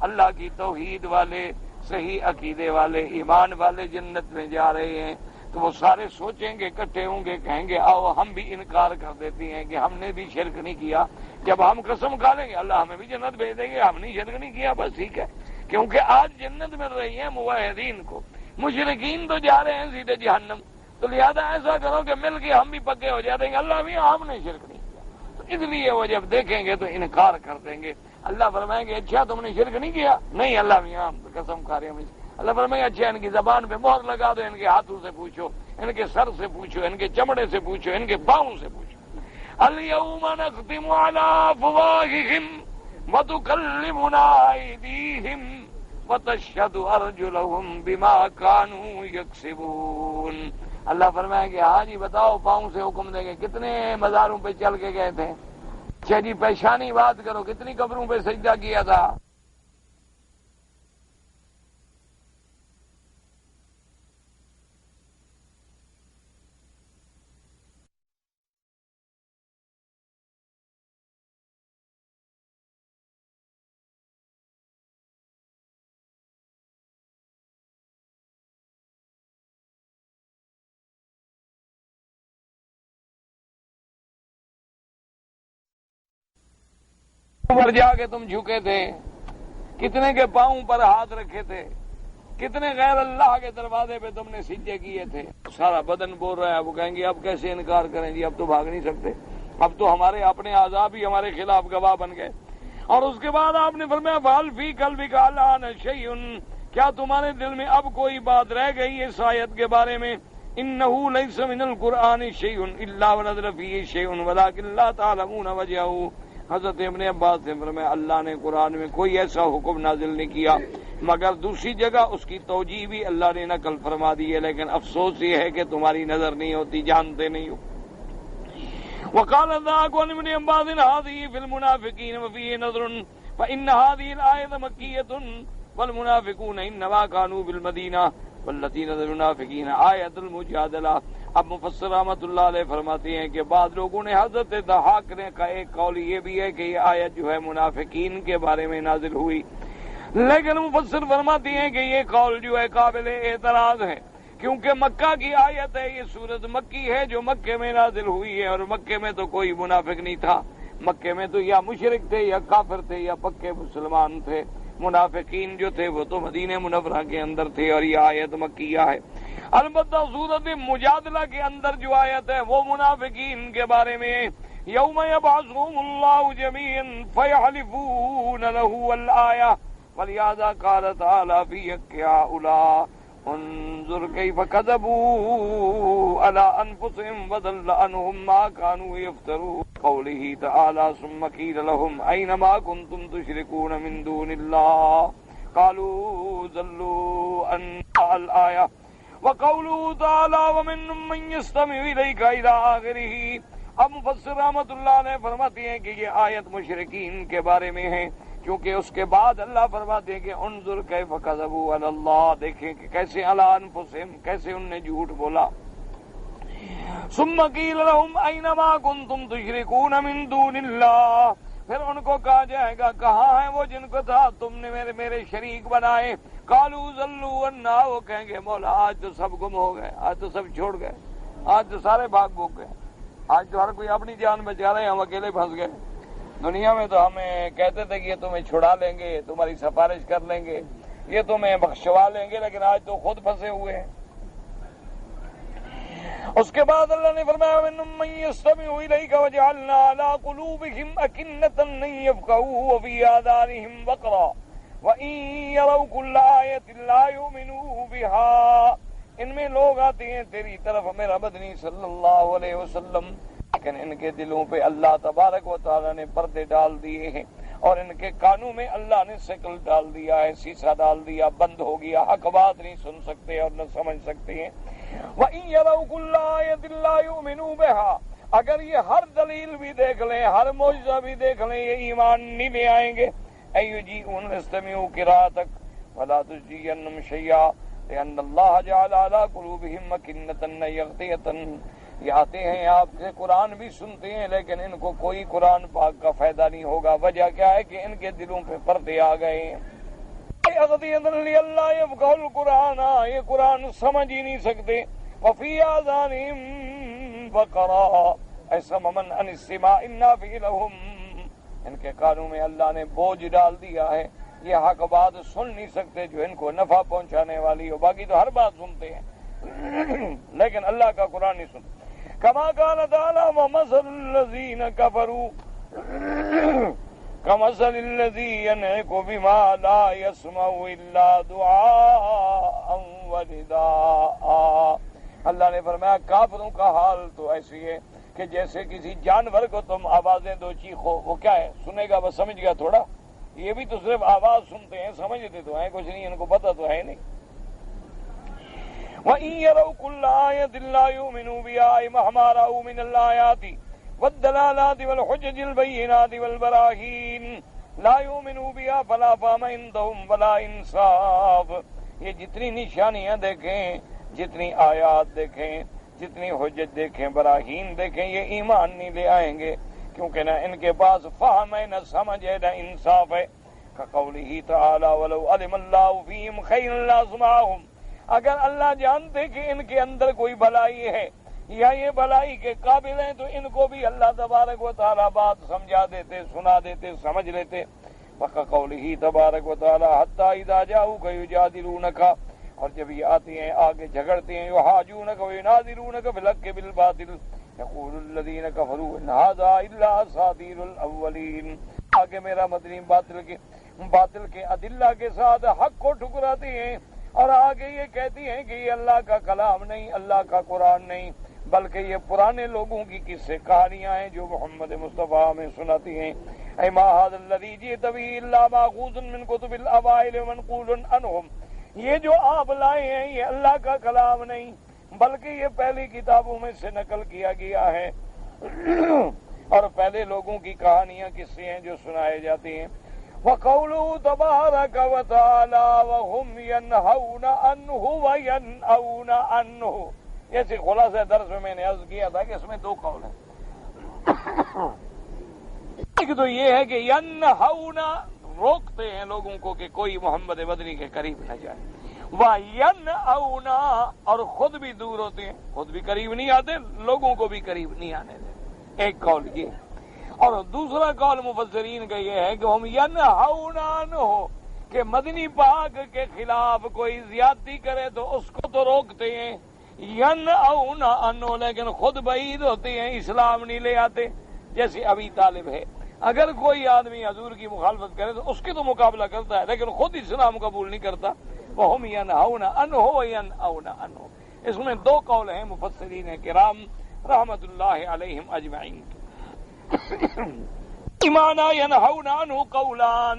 اللہ کی توحید والے، صحیح عقیدے والے، ایمان والے جنت میں جا رہے ہیں، تو وہ سارے سوچیں گے، اکٹھے ہوں گے، کہیں گے آؤ ہم بھی انکار کر دیتے ہیں کہ ہم نے بھی شرک نہیں کیا۔ جب ہم قسم کھا لیں گے اللہ ہمیں بھی جنت بھیج دیں گے، ہم نے شرک نہیں کیا، بس ٹھیک ہے، کیونکہ آج جنت مل رہی ہے موحدین کو، مشرکین تو جا رہے ہیں سیدھے جہنم۔ تو لہذا ایسا کرو کہ مل کے ہم بھی پکے ہو جاتے ہیں اللہ بھی ہم نے شرک نہیں کیا۔ تو اس لیے وہ جب دیکھیں گے تو انکار کر دیں گے۔ اللہ فرمائیں گے اچھا تم نے شرک نہیں کیا؟ نہیں اللہ بھی ہم قسم کھا رہے ہیں۔ اللہ فرمائیں گے اچھا ان کی زبان پہ مہر لگا دو، ان کے ہاتھوں سے پوچھو، ان کے سر سے پوچھو، ان کے چمڑے سے پوچھو، ان کے پاؤں سے پوچھو۔ اليوم نختم على افواههم وتكلمنا ايديهم وتشهد ارجلهم بما كانوا يكسبون۔ اللہ فرمائیں گے ہاں جی بتاؤ، پاؤں سے حکم دیں گے کتنے مزاروں پہ چل کے گئے تھے؟ اچھا جی پیشانی بات کرو، کتنی قبروں پہ سجدہ کیا تھا؟ پر جا کے تم جھکے تھے، کتنے کے پاؤں پر ہاتھ رکھے تھے، کتنے غیر اللہ کے دروازے پہ تم نے سجدے کیے تھے؟ سارا بدن بول رہا ہے، وہ کہیں گے اب کیسے انکار کریں جی، اب تو بھاگ نہیں سکتے، اب تو ہمارے اپنے اعضاء بھی ہمارے خلاف گواہ بن گئے۔ اور اس کے بعد آپ نے فرمایا فَهَلْ فِي قَلْبِكَ الْآنَ شَيْءٌ، کیا تمہارے دل میں اب کوئی بات رہ گئی اس آیت کے بارے میں؟ إِنَّهُ لَيْسَ مِنَ الْقُرْآنِ شَيْءٌ إِلَّا وَنَزَلَ فِيهِ شَيْءٌ وَلَٰكِن لَّا تَعْلَمُونَ وَجْهَهُ۔ حضرت ابن عباس نے فرمایا اللہ نے قرآن میں کوئی ایسا حکم نازل نہیں کیا، مگر دوسری جگہ اس کی توجیہ بھی اللہ نے نقل فرما دی ہے، لیکن افسوس یہ ہے کہ تمہاری نظر نہیں ہوتی، جانتے نہیں ہو۔ وقال ذاك عن ابن عباس هذه في المنافقين وفيه نظر فإن هذه الآية مكية والمنافقون إنما كانوا بالمدينة والذين المنافقين آية المجادلة۔ اب مفسر رحمۃ اللہ علیہ فرماتے ہیں کہ بعض لوگوں نے حضرت ضحاک نے کا ایک قول یہ بھی ہے کہ یہ آیت جو ہے منافقین کے بارے میں نازل ہوئی، لیکن مفسر فرماتے ہیں کہ یہ قول جو ہے قابل اعتراض ہے، کیونکہ مکہ کی آیت ہے، یہ سورت مکی ہے جو مکے میں نازل ہوئی ہے، اور مکے میں تو کوئی منافق نہیں تھا، مکے میں تو یا مشرک تھے یا کافر تھے یا پکے مسلمان تھے، منافقین جو تھے وہ تو مدینہ منورہ کے اندر تھے، اور یہ آیت مکیہ ہے۔ البتہ سورت مجادلہ کے اندر جو آیت ہے وہ منافقین کے بارے میں یوم یبعثہم اللہ جمیعا فیحلفون لہ الآیہ ولہذا قال تعالی فی حق ہؤلاء انظر کیف کذبوا علی انفسہم وضل عنہم ما كانوا یفترون قولہ تعالی ثم قیل لہم این ما کنتم تشرکون من دون اللہ قالوا ضلوا عنا الآیہ وقوله تعالی ومنهم من يستمع الیک الی آخرہ۔ اب مفسر رحمۃ اللہ نے فرماتے ہیں کہ یہ آیت مشرکین کے بارے میں ہے، کیونکہ اس کے بعد اللہ فرماتے ہیں کہ انظر کیف کذبوا علی اللہ، دیکھیں کہ کیسے علی انفسہم، کیسے انہوں نے جھوٹ بولا۔ ثم قیل لہم این ما کنتم تشرکون من دون اللہ، پھر ان کو کہا جائے گا کہاں ہیں وہ جن کو تھا تم نے میرے شریک بنائے؟ قالوا ضلوا عنا، وہ کہیں گے مولا آج تو سب گم ہو گئے، آج تو سب چھوڑ گئے، آج تو سارے بھاگ بھوگ گئے، آج تو ہر کوئی اپنی جان بچا رہے ہیں، ہم اکیلے پھنس گئے۔ دنیا میں تو ہمیں کہتے تھے کہ یہ تمہیں چھڑا لیں گے، تمہاری سفارش کر لیں گے، یہ تمہیں بخشوا لیں گے، لیکن آج تو خود پھنسے ہوئے ہیں۔ اس کے بعد اللہ نے فرمایا وَمِنْهُم مَّن يَسْتَمِعُ إِلَيْكَ وَجَعَلْنَا عَلَىٰ قُلُوبِهِمْ أَكِنَّةً أَن يَفْقَهُوهُ وَفِي آذَانِهِمْ وَقْرًا وَإِن يَرَوْا كُلَّ آيَةٍ لَّا يُؤْمِنُوا بِهَا۔ ان میں لوگ آتے ہیں تیری طرف میرا مدنی صلی اللہ علیہ وسلم، لیکن ان کے دلوں پہ اللہ تبارک و تعالیٰ نے پردے ڈال دیے ہیں، اور ان کے کانوں میں اللہ نے شکل ڈال دیا ہے، شیشہ ڈال دیا، بند ہو گیا، حق بات نہیں سن سکتے اور نہ سمجھ سکتے ہیں۔ وَإِن يَرَوْا كُلَّ آيَةٍ لَّا يُؤْمِنُوا بِهَا، اگر یہ ہر دلیل بھی دیکھ لیں، ہر معجزہ بھی دیکھ لیں، یہ ایمان نہیں لے آئیں گے۔ أَيُّجِيئُونَ يَسْتَمِعُوا قِرَاءَتَكَ وَلَا تُجْزِيَنَّهُمْ شَيْئًا لِأَنَّ اللَّهَ جَعَلَ عَلَىٰ قُلُوبِهِمْ أَكِنَّةً أَن يَفْقَهُوهُ یہ آتے ہیں آپ سے قرآن بھی سنتے ہیں لیکن ان کو کوئی قرآن پاک کا فائدہ نہیں ہوگا. وجہ کیا ہے کہ ان کے دلوں پہ پردے آ گئے ہیں. اللہ یفقہوا القرآن، یہ قرآن سمجھ ہی نہیں سکتے. وفی آذانہم وقرا ایسممن عن السماع النافع لہم، ان کے کانوں میں اللہ نے بوجھ ڈال دیا ہے، یہ حق بات سن نہیں سکتے جو ان کو نفع پہنچانے والی ہو. باقی تو ہر بات سنتے ہیں لیکن اللہ کا قرآن نہیں سنتے. کما قال تعالی ومثل الذین کفروا کمثل الذی ینعق بما لا يسمع الا دعاء ونداء. اللہ نے فرمایا کافروں کا حال تو ایسی ہے کہ جیسے کسی جانور کو تم آوازیں دو چیخو، وہ کیا ہے سنے گا، بس سمجھ گیا تھوڑا. یہ بھی تو صرف آواز سنتے ہیں، سمجھتے تو ہیں کچھ نہیں، ان کو پتہ تو ہے نہیں. وَإِن يَرَوْا كُلَّ آيَةٍ لَا يُؤْمِنُوا بِهَا مَهْمَا رَأَوْا مِنَ الْآيَاتِ وَالدَّلَالَاتِ وَالْحُجَّجِ الْبَيِّنَاتِ وَالْبَرَاهِينِ لَا يُؤْمِنُوا بِهَا فَلَا فَهْمَ عِندَهُمْ وَلَا إِنصَافَ. یہ جتنی نشانیاں دیکھیں، جتنی آیات دیکھیں، جتنی حجت دیکھیں، براہین دیکھیں، یہ ایمان نہیں لے آئیں گے کیونکہ نہ ان کے پاس فہم ہے، نہ سمجھ ہے، نہ انصاف ہے. كقوله تعالی ولو علم اللہ فیہم خیرا لاسمعہم. اگر اللہ جانتے کہ ان کے اندر کوئی بھلائی ہے یا یہ بھلائی کے قابل ہیں تو ان کو بھی اللہ تبارک و تعالی بات سمجھا دیتے، سنا دیتے، سمجھ لیتے. وقوله تبارک و تعالی حتی اذا جاؤک یجادلونک، اور جب یہ آتے ہیں آگے جھگڑتے ہیں، یحاجونک ویناظرونک بالحق بالباطل یقول الذین کفروا ان ھذا الا اساطیر الاولین. آگے میرا مدنی باطل کے ادلہ کے ساتھ حق کو ٹھکراتے ہیں اور آگے یہ کہتی ہیں کہ یہ اللہ کا کلام نہیں، اللہ کا قرآن نہیں، بلکہ یہ پرانے لوگوں کی قصے کہانیاں ہیں جو محمد مصطفیٰ میں سناتی ہیں. اے ما ھذا الذی جئت به الا ماخوذ من کتب الاوائل ومنقول عنہم. یہ جو آپ لائے ہیں یہ اللہ کا کلام نہیں بلکہ یہ پہلی کتابوں میں سے نقل کیا گیا ہے اور پہلے لوگوں کی کہانیاں قصے ہیں جو سنائے جاتے ہیں. وَقَوْلُهُ تَبَارَكَ وَتَعَالَى وَهُمْ يَنْهَوْنَ عَنْهُ وَيَنْأَوْنَ عَنْهُ. جیسے خلاصہ درس میں نے عرض کیا تھا کہ اس میں دو قول ہیں. ایک تو یہ ہے کہ ینہون روکتے ہیں لوگوں کو کہ کوئی محمد مدنی کے قریب نہ جائے، وَيَنْأَوْنَ اور خود بھی دور ہوتے ہیں، خود بھی قریب نہیں آتے، لوگوں کو بھی قریب نہیں آنے دیتے. ایک قول یہ. اور دوسرا قول مفسرین کا یہ ہے کہ ہم ینہون عنہ، کہ مدنی پاک کے خلاف کوئی زیادتی کرے تو اس کو تو روکتے ہیں، ینہون عنہ لیکن خود بعید ہوتے ہیں، اسلام نہیں لے آتے. جیسے ابی طالب ہے، اگر کوئی آدمی حضور کی مخالفت کرے تو اس کی تو مقابلہ کرتا ہے لیکن خود اسلام قبول نہیں کرتا. وہم ینہون عنہ وینأون عنہ. اس میں دو قول ہیں مفسرین کرام رحمت اللہ علیہم اجمعین. ایمانا ینہون عنہ قولان.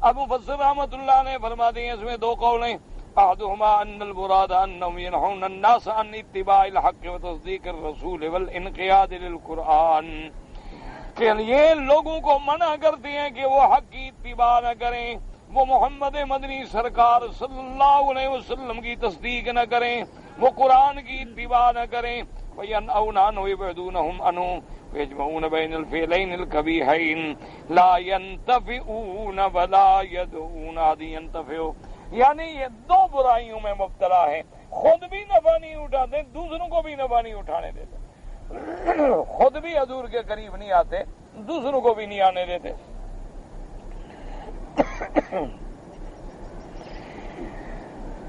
ابو مفسر رحمت اللہ نے فرما دیے اس میں دو قول ہیں. احدہما ان المراد انہم ینہون الناس عن اتباع الحق وتصدیق الرسول والانقیاد للقرآن، کہ یہ لوگوں کو منع کرتے ہیں کہ وہ حق کی اتباع نہ کریں، وہ محمد مدنی سرکار صلی اللہ علیہ وسلم کی تصدیق نہ کریں، وہ قرآن کی اتباع نہ کریں. وَيَنْأَوْنَ عَنْهُ يَبْعِدُونَهُمْ عَنْهُ وَيَجْمَعُونَ بَيْنَ الْفِعْلَيْنِ الْقَبِيحَيْنِ لَا يَنْتَفِعُونَ وَلَا يَدْعُونَ. آدھی ينتفعو یعنی یہ دو برائیوں میں مبتلا ہے، خود بھی نفع نہیں اٹھاتے، دوسروں کو بھی نفع نہیں اٹھانے دیتے. خود بھی حضور کے قریب نہیں آتے، دوسروں کو بھی نہیں آنے دیتے.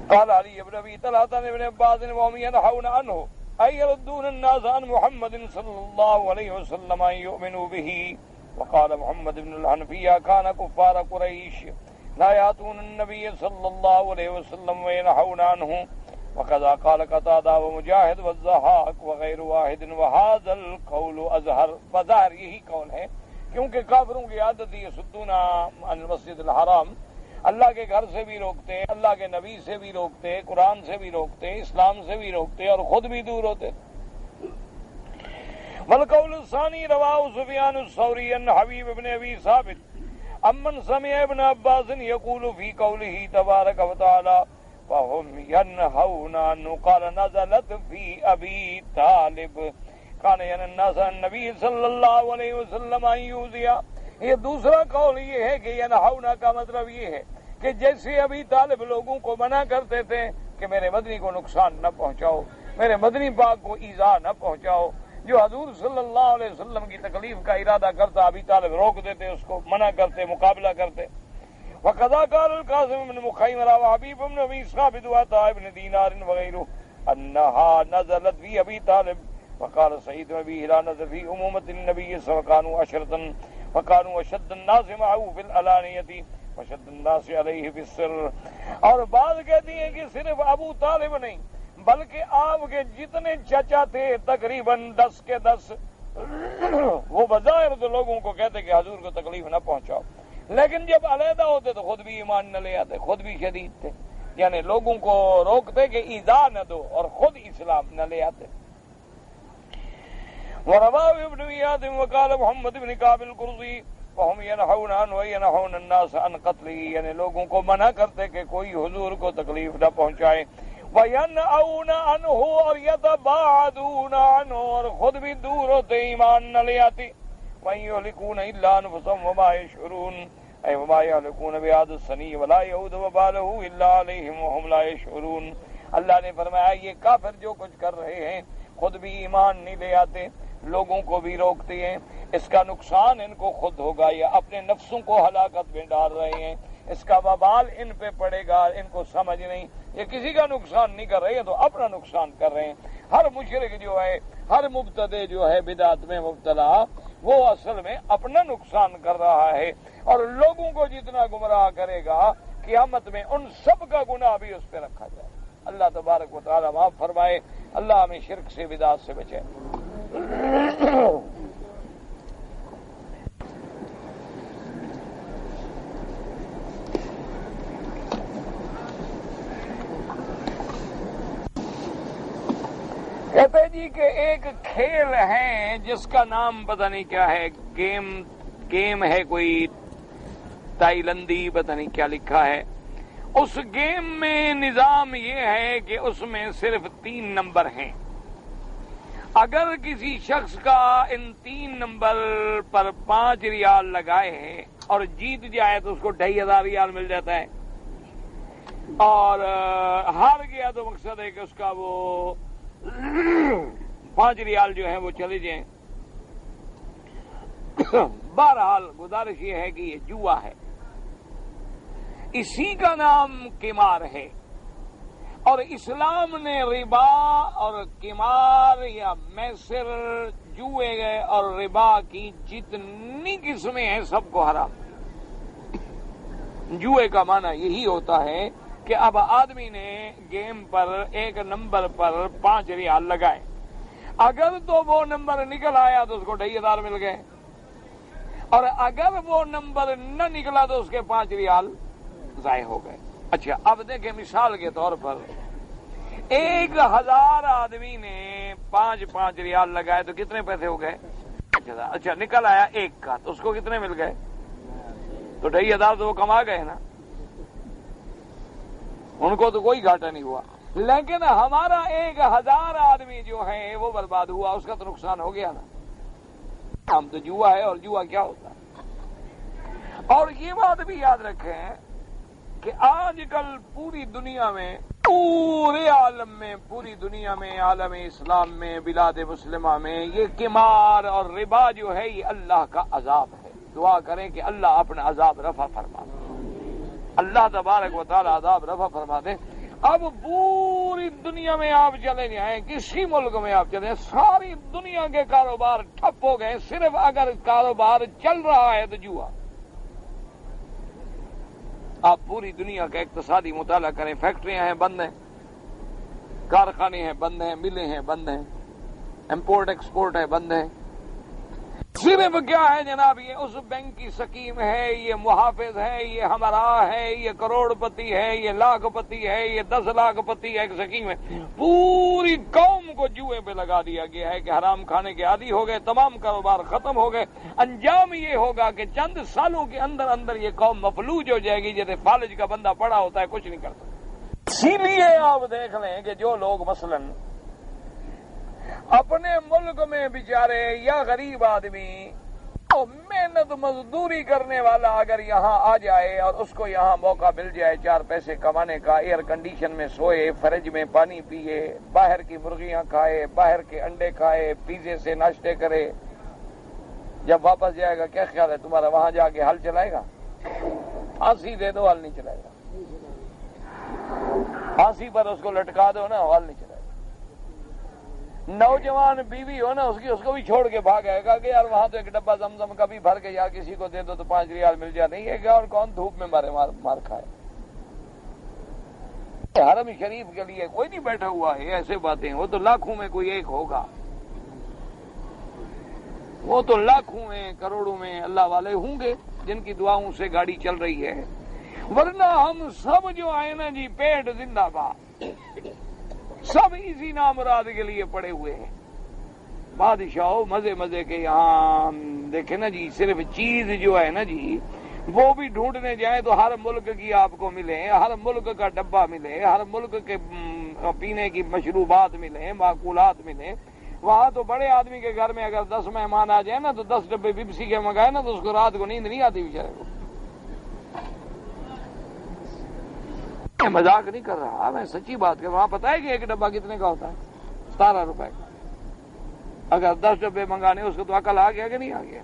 قال علی بن ابی طلحہ عن ابن عباس وهم ينهون عنه أن يردون الناس عن محمد صلى الله عليه وسلم أن يؤمنوا به. وقال محمد بن الحنفية كان كفار قريش لا يأتون النبي صلى الله عليه وسلم وينهون عنه. وكذا قال قتادة ومجاهد والضحاك وغير واحد. وهذا القول أظهر. بظاہر یہی قول ہے کیونکہ کافروں کی عادت یہ صدون عن المسجد الحرام، اللہ کے گھر سے بھی روکتے، اللہ کے نبی سے بھی روکتے، قرآن سے بھی روکتے، اسلام سے بھی روکتے اور خود بھی دور ہوتے. والقول الثانی رواه سفیان الثوری عن حبیب بن ابی ثابت امن سمع ابن عباس يقول في قوله تبارك وتعالى وهم ينهون عنه قال نزلت في ابي طالب. کان الناس النبی صلی اللہ علیہ وسلم یوزیا. یہ دوسرا قول یہ ہے کہ ینہونا کا مطلب یہ ہے کہ جیسے ابھی طالب لوگوں کو منع کرتے تھے کہ میرے مدنی کو نقصان نہ پہنچاؤ، میرے مدنی پاک کو ایذا نہ پہنچاؤ، جو حضور صلی اللہ علیہ وسلم کی تکلیف کا ارادہ کرتا ابھی طالب روک دیتے، اس کو منع کرتے، مقابلہ کرتے. وقضا قال القاسم بن مخیمرہ وحبیب بن ابی ثابت وعطاء بن دینار وغیرہ انہا نزلت فی ابی طالب وقال سعید ابی ہلا نزل فی عمومت النبی وكانوا عشرة وكانوا اشد الناس معه في العلانیۃ وشد الناس علیہ فی السر. اور بعض کہتی ہیں کہ صرف ابو طالب نہیں بلکہ آپ کے جتنے چچا تھے تقریباً 10 کے 10 وہ بظاہر تو لوگوں کو کہتے کہ حضور کو تکلیف نہ پہنچاؤ، لیکن جب علیحدہ ہوتے تو خود بھی ایمان نہ لے آتے، خود بھی شدید تھے، یعنی لوگوں کو روکتے کہ ایذا نہ دو اور خود اسلام نہ لے آتے. ورواه ابن اياد وقال محمد بن كعب القرظي وهم ينهون عنه وينهون الناس عن قتله، یعنی لوگوں کو منع کرتے کہ کوئی حضور کو تکلیف نہ پہنچائے. وَيَنْأَوْنَ عَنْهُ اور يَتَبَاعَدُونَ عَنْهُ اور خود بھی دور ہوتے ایمان نہ لے آتے. وَيُهْلِكُونَ إِلَّا أَنفُسَهُمْ وَمَا يَشْعُرُونَ أي وما يهلكون بهذا السني ولا يعود وباله إلا عليهم وهم لا يشعرون. اللہ نے فرمایا یہ کافر جو کچھ کر رہے ہیں خود بھی ایمان نہیں لے آتے، لوگوں کو بھی روکتے ہیں، اس کا نقصان ان کو خود ہوگا، یا اپنے نفسوں کو ہلاکت میں ڈال رہے ہیں، اس کا وبال ان پہ پڑے گا، ان کو سمجھ نہیں، یہ کسی کا نقصان نہیں کر رہے ہیں تو اپنا نقصان کر رہے ہیں. ہر مشرک جو ہے، ہر مبتدع جو ہے بدعت میں مبتلا، وہ اصل میں اپنا نقصان کر رہا ہے، اور لوگوں کو جتنا گمراہ کرے گا قیامت میں ان سب کا گناہ بھی اس پہ رکھا جائے. اللہ تبارک و تعالی معاف فرمائے، اللہ ہمیں شرک سے بدعت سے بچائے. کہتے جی کہ ایک کھیل ہے جس کا نام پتہ نہیں کیا ہے، گیم ہے کوئی تائیلندی، پتہ نہیں کیا لکھا ہے. اس گیم میں نظام یہ ہے کہ اس میں صرف 3 نمبر ہیں. اگر کسی شخص کا ان 3 نمبر پر 5 ریال لگائے اور جیت جائے تو اس کو 2500 ریال مل جاتا ہے، اور ہار گیا تو مقصد ہے کہ اس کا وہ 5 ریال جو ہیں وہ چلے جائیں. بہرحال گزارش یہ ہے کہ یہ جوا ہے، اسی کا نام قمار ہے. اور اسلام نے ربا اور قمار یا میسر، جوئے گئے اور ربا کی جتنی قسمیں ہیں سب کو حرام. جوئے کا معنی یہی ہوتا ہے کہ اب آدمی نے گیم پر ایک نمبر پر 5 ریال لگائے، اگر تو وہ نمبر نکل آیا تو اس کو 2500 مل گئے، اور اگر وہ نمبر نہ نکلا تو اس کے 5 ریال ضائع ہو گئے. اچھا اب دیکھیں مثال کے طور پر 1000 آدمی نے 5 ریال لگائے تو کتنے پیسے ہو گئے؟ 5000. اچھا نکل آیا 1 کا تو اس کو کتنے مل گئے؟ تو 2500 تو وہ کما گئے نا، ان کو تو کوئی گھاٹا نہیں ہوا. لیکن ہمارا 1000 آدمی جو ہے وہ برباد ہوا، اس کا تو نقصان ہو گیا نا. ہم تو جوا ہے، اور جوا کیا ہوتا ہے. اور یہ بات بھی یاد رکھیں کہ آج کل پوری دنیا میں، پورے عالم میں، پوری دنیا میں، عالم اسلام میں، بلاد مسلمہ میں یہ قمار اور ربا جو ہے یہ اللہ کا عذاب ہے. دعا کریں کہ اللہ اپنا عذاب رفع فرما دے، اللہ تبارک و تعالی عذاب رفع فرما دے. اب پوری دنیا میں آپ چلے جائیں، کسی ملک میں آپ چلے، ساری دنیا کے کاروبار ٹھپ ہو گئے، صرف اگر کاروبار چل رہا ہے تو جوا. آپ پوری دنیا کا اقتصادی مطالعہ کریں، فیکٹریاں ہیں بند ہیں، کارخانے ہیں بند ہیں، ملیں ہیں بند ہیں، امپورٹ ایکسپورٹ ہے بند ہیں. صرف کیا ہے جناب، یہ اس بینک کی سکیم ہے، یہ محافظ ہے، یہ ہمراہ ہے، یہ کروڑ پتی ہے، یہ لاکھ پتی ہے، یہ 10 لاکھ پتی ہے. ایک سکیم ہے، پوری قوم کو جوئے پہ لگا دیا گیا ہے کہ حرام کھانے کے عادی ہو گئے، تمام کاروبار ختم ہو گئے. انجام یہ ہوگا کہ چند سالوں کے اندر اندر یہ قوم مفلوج ہو جائے گی، جیسے فالج کا بندہ پڑا ہوتا ہے، کچھ نہیں کرتا. اسی لیے آپ دیکھ لیں کہ جو لوگ مثلاً اپنے ملک میں بیچارے یا غریب آدمی محنت مزدوری کرنے والا اگر یہاں آ جائے اور اس کو یہاں موقع مل جائے 4 پیسے کمانے کا، ایئر کنڈیشن میں سوئے، فریج میں پانی پیے، باہر کی مرغیاں کھائے، باہر کے انڈے کھائے، پیزے سے ناشتے کرے، جب واپس جائے گا کیا خیال ہے تمہارا وہاں جا کے ہل چلائے گا؟ پھانسی دے دو ہل نہیں چلائے گا، پھانسی پر اس کو لٹکا دو نا ہل نہیں چلائے گا۔ نوجوان بیوی ہو نا اس کو بھی چھوڑ کے بھاگ آئے گا کہ یار وہاں تو ایک ڈبہ زمزم کا بھی بھر کے یار کسی کو دے دو تو 5 ریال مل جائے، نہیں ہے کہ اور کون دھوپ میں مار کھائے۔ حرم شریف کے لیے کوئی نہیں بیٹھا ہوا ہے، ایسے باتیں وہ تو لاکھوں میں کوئی ایک ہوگا، وہ تو لاکھوں میں کروڑوں میں اللہ والے ہوں گے جن کی دعاؤں سے گاڑی چل رہی ہے، ورنہ ہم سب جو آئے نا جی پیٹ زندہ باد، سب اسی نام مراد کے لیے پڑے ہوئے ہیں۔ بادشاہوں مزے مزے کے یہاں دیکھیں نا جی، صرف چیز جو ہے نا جی وہ بھی ڈھونڈنے جائیں تو ہر ملک کی آپ کو ملے، ہر ملک کا ڈبہ ملے، ہر ملک کے پینے کی مشروبات ملے، معقولات ملے۔ وہاں تو بڑے آدمی کے گھر میں اگر 10 مہمان آ جائیں نا تو 10 ڈبے بپسی کے منگائے نا تو اس کو رات کو نیند نہیں آتی بیچارے کو۔ مذاق نہیں کر رہا میں، سچی بات کر رہا ہوں۔ وہاں پتہ ہے کہ ایک ڈبہ کتنے کا ہوتا ہے؟ 17 روپے کا۔ اگر 10 ڈبے منگانے اس کو تو عقل آ گیا کہ نہیں آ گیا؟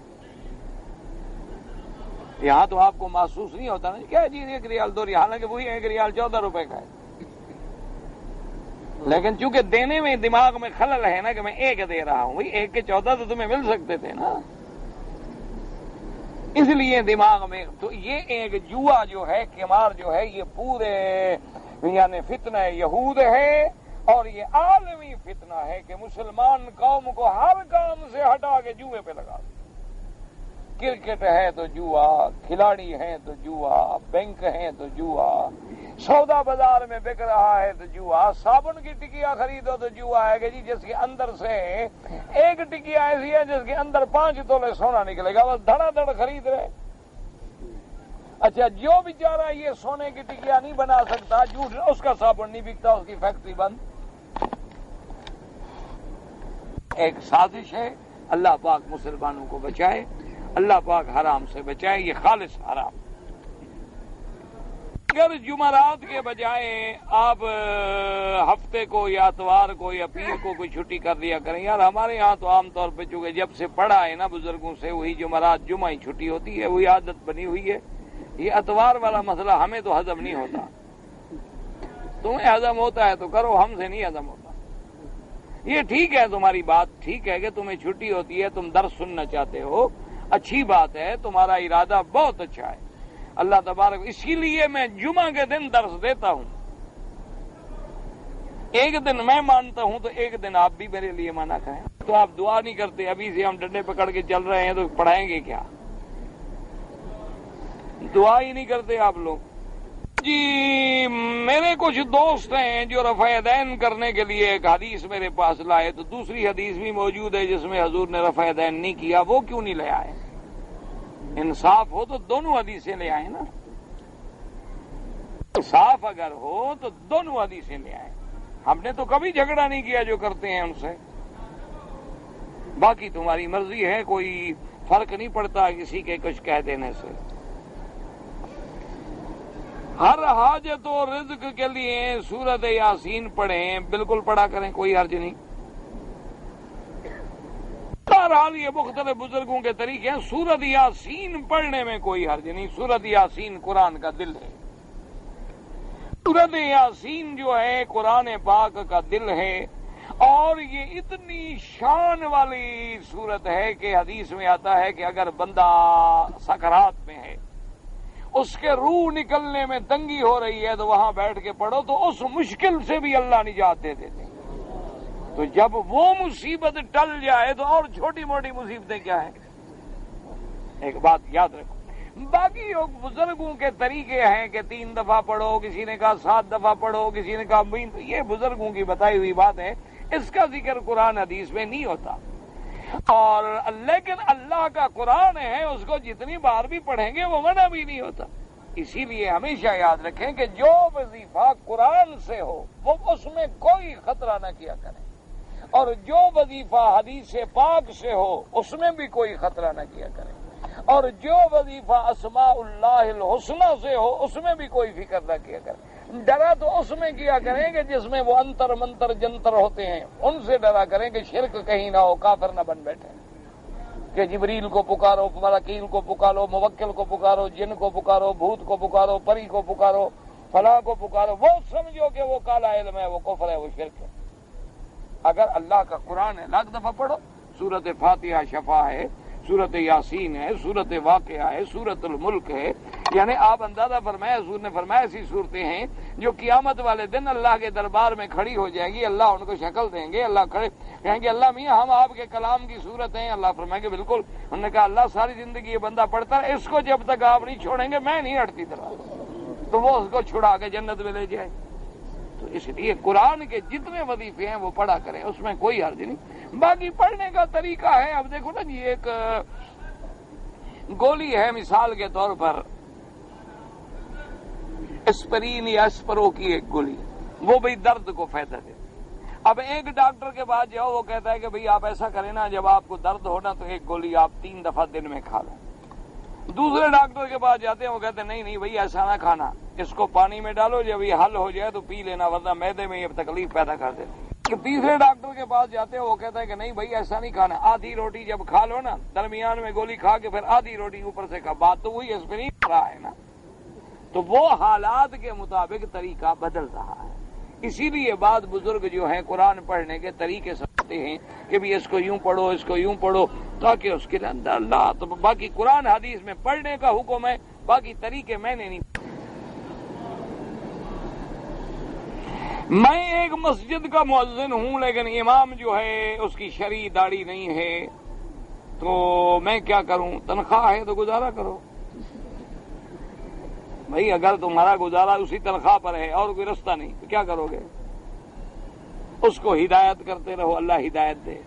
یہاں تو آپ کو محسوس نہیں ہوتا نا کیا جی 1 ریال 2 ریال، حالانکہ وہی 1 ریال 14 روپے کا ہے، لیکن چونکہ دینے میں دماغ میں خلل ہے نا کہ میں 1 دے رہا ہوں، وہی 1 کے 14 تو تمہیں مل سکتے تھے نا، اس لیے دماغ میں تو یہ ایک جوا جو ہے، قمار جو ہے، یہ پورے یعنی فتنہ یہود ہے، اور یہ عالمی فتنہ ہے کہ مسلمان قوم کو ہر کام سے ہٹا کے جوئے پہ لگا دے۔ کرکٹ ہے تو جوا، کھلاڑی ہیں تو جوا، بینک ہیں تو جوا، سودا بازار میں بک رہا ہے تو جوا، صابن کی ٹکیا خریدو تو جوا ہے کہ جی جس کے اندر سے ایک ٹکیا ایسی ہے جس کے اندر 5 تولے سونا نکلے گا، بس دھڑا دھڑ خرید رہے۔ اچھا جو بیچارہ یہ سونے کی ٹکیا نہیں بنا سکتا، جھوٹ اس کا صابن نہیں بکتا، اس کی فیکٹری بند۔ ایک سازش ہے، اللہ پاک مسلمانوں کو بچائے، اللہ پاک حرام سے بچائے، یہ خالص حرام۔ اگر جمعرات کے بجائے آپ ہفتے کو یا اتوار کو یا پیر کو کوئی چھٹی کر دیا کریں، یار ہمارے یہاں تو عام طور پہ چونکہ جب سے پڑھا ہے نا بزرگوں سے وہی جمعرات جمعہ ہی چھٹی ہوتی ہے، وہی عادت بنی ہوئی ہے۔ یہ اتوار والا مسئلہ ہمیں تو ہضم نہیں ہوتا، تمہیں ہضم ہوتا ہے تو کرو، ہم سے نہیں ہضم ہوتا۔ یہ ٹھیک ہے، تمہاری بات ٹھیک ہے کہ تمہیں چھٹی ہوتی ہے، تم درس سننا چاہتے ہو، اچھی بات ہے، تمہارا ارادہ بہت اچھا ہے، اللہ تبارک، اسی لیے میں جمعہ کے دن درس دیتا ہوں۔ ایک دن میں مانتا ہوں تو ایک دن آپ بھی میرے لیے مانا کریں۔ تو آپ دعا نہیں کرتے، ابھی سے ہم ڈنڈے پکڑ کے چل رہے ہیں تو پڑھائیں گے کیا؟ دعا ہی نہیں کرتے آپ لوگ۔ جی میرے کچھ دوست ہیں جو رفع دین کرنے کے لیے ایک حدیث میرے پاس لائے، تو دوسری حدیث بھی موجود ہے جس میں حضور نے رفع دین نہیں کیا، وہ کیوں نہیں لے آئے؟ انصاف ہو تو دونوں حدیثیں لے آئے نا، انصاف اگر ہو تو دونوں حدیثیں لے آئے۔ ہم نے تو کبھی جھگڑا نہیں کیا جو کرتے ہیں ان سے، باقی تمہاری مرضی ہے، کوئی فرق نہیں پڑتا کسی کے کچھ کہہ دینے سے۔ ہر حاجت و رزق کے لیے سورۃ یاسین پڑھیں، بالکل پڑھا کریں، کوئی حرج نہیں۔ بہرحال یہ مختلف بزرگوں کے طریقے ہیں، سورۃ یاسین پڑھنے میں کوئی حرج نہیں، سورۃ یاسین قرآن کا دل ہے، سورۃ یاسین جو ہے قرآن پاک کا دل ہے، اور یہ اتنی شان والی سورت ہے کہ حدیث میں آتا ہے کہ اگر بندہ سکرات میں ہے، اس کے روح نکلنے میں تنگی ہو رہی ہے تو وہاں بیٹھ کے پڑھو تو اس مشکل سے بھی اللہ نجات دے دیتے۔ تو جب وہ مصیبت ٹل جائے تو اور چھوٹی موٹی مصیبتیں کیا ہیں؟ ایک بات یاد رکھو، باقی بزرگوں کے طریقے ہیں کہ 3 دفعہ پڑھو، کسی نے کہا 7 دفعہ پڑھو، کسی نے کہا یہ بزرگوں کی بتائی ہوئی بات ہے، اس کا ذکر قرآن حدیث میں نہیں ہوتا۔ اور لیکن اللہ کا قرآن ہے، اس کو جتنی بار بھی پڑھیں گے وہ منع بھی نہیں ہوتا۔ اسی لیے ہمیشہ یاد رکھیں کہ جو وظیفہ قرآن سے ہو وہ اس میں کوئی خطرہ نہ کیا کریں، اور جو وظیفہ حدیث پاک سے ہو اس میں بھی کوئی خطرہ نہ کیا کریں، اور جو وظیفہ اسماء اللہ الحسنی سے ہو اس میں بھی کوئی فکر نہ کیا کریں۔ ڈرا تو اس میں کیا کریں کہ جس میں وہ انتر منتر جنتر ہوتے ہیں ان سے ڈرا کریں کہ شرک کہیں نہ ہو، کافر نہ بن بیٹھے، کہ جبریل کو پکارو، ملاکین کو پکارو، موکل کو پکارو، جن کو پکارو، بھوت کو پکارو، پری کو پکارو، فلاں کو پکارو، وہ سمجھو کہ وہ کالا علم ہے، وہ کفر ہے، وہ شرک ہے۔ اگر اللہ کا قرآن ہے لاکھ دفعہ پڑھو، سورت فاتحہ شفا ہے، سورت یاسین ہے، سورت واقعہ ہے، سورت الملک ہے، یعنی آپ اندازہ فرمائے، حضور نے فرمایا ایسی صورتیں ہیں جو قیامت والے دن اللہ کے دربار میں کھڑی ہو جائیں گی، اللہ ان کو شکل دیں گے، اللہ کھڑے کہیں گے اللہ میاں ہم آپ کے کلام کی صورت ہیں، اللہ فرمائیں گے بالکل۔ انہوں نے کہا اللہ ساری زندگی یہ بندہ پڑھتا ہے، اس کو جب تک آپ نہیں چھوڑیں گے میں نہیں ہٹتی طرح، تو وہ اس کو چھڑا کے جنت میں لے جائے۔ تو اس لیے قرآن کے جتنے وظیفے ہیں وہ پڑھا کریں، اس میں کوئی حرج نہیں۔ باقی پڑھنے کا طریقہ ہے، اب دیکھو نا جی، ایک گولی ہے مثال کے طور پر اسپرین یا اسپرو کی ایک گولی، وہ بھی درد کو فائدہ دے۔ اب ایک ڈاکٹر کے پاس جاؤ، وہ کہتا ہے کہ بھئی آپ ایسا کریں نا، جب آپ کو درد ہونا تو ایک گولی آپ 3 دفعہ دن میں کھا لیں۔ دوسرے ڈاکٹر کے پاس جاتے ہیں، وہ کہتے ہیں نہیں نہیں بھئی ایسا نہ کھانا، اس کو پانی میں ڈالو، جب یہ حل ہو جائے تو پی لینا، ورنہ معدے میں یہ تکلیف پیدا کر دیتی۔ تیسرے ڈاکٹر کے پاس جاتے ہیں، وہ کہتا ہے کہ نہیں بھئی ایسا نہیں کھانا، آدھی روٹی جب کھا لو نا، درمیان میں گولی کھا کے پھر آدھی روٹی اوپر سے کھا، بات تو وہی اس میں نہیں رہا ہے نا۔ تو وہ حالات کے مطابق طریقہ بدل رہا ہے، اسی لیے بعض بزرگ جو ہیں قرآن پڑھنے کے طریقے سمجھتے ہیں کہ بھی اس کو یوں پڑھو، اس کو یوں پڑھو، تاکہ اس کے اندر اللہ تو باقی قرآن حدیث میں پڑھنے کا حکم ہے، باقی طریقے میں نے نہیں۔ میں ایک مسجد کا مؤذن ہوں، لیکن امام جو ہے اس کی شرعی داڑھی نہیں ہے، تو میں کیا کروں؟ تنخواہ ہے تو گزارا کرو بھائی، اگر تمہارا گزارا اسی تنخواہ پر ہے اور کوئی رستہ نہیں تو کیا کرو گے؟ اس کو ہدایت کرتے رہو، اللہ ہدایت دے۔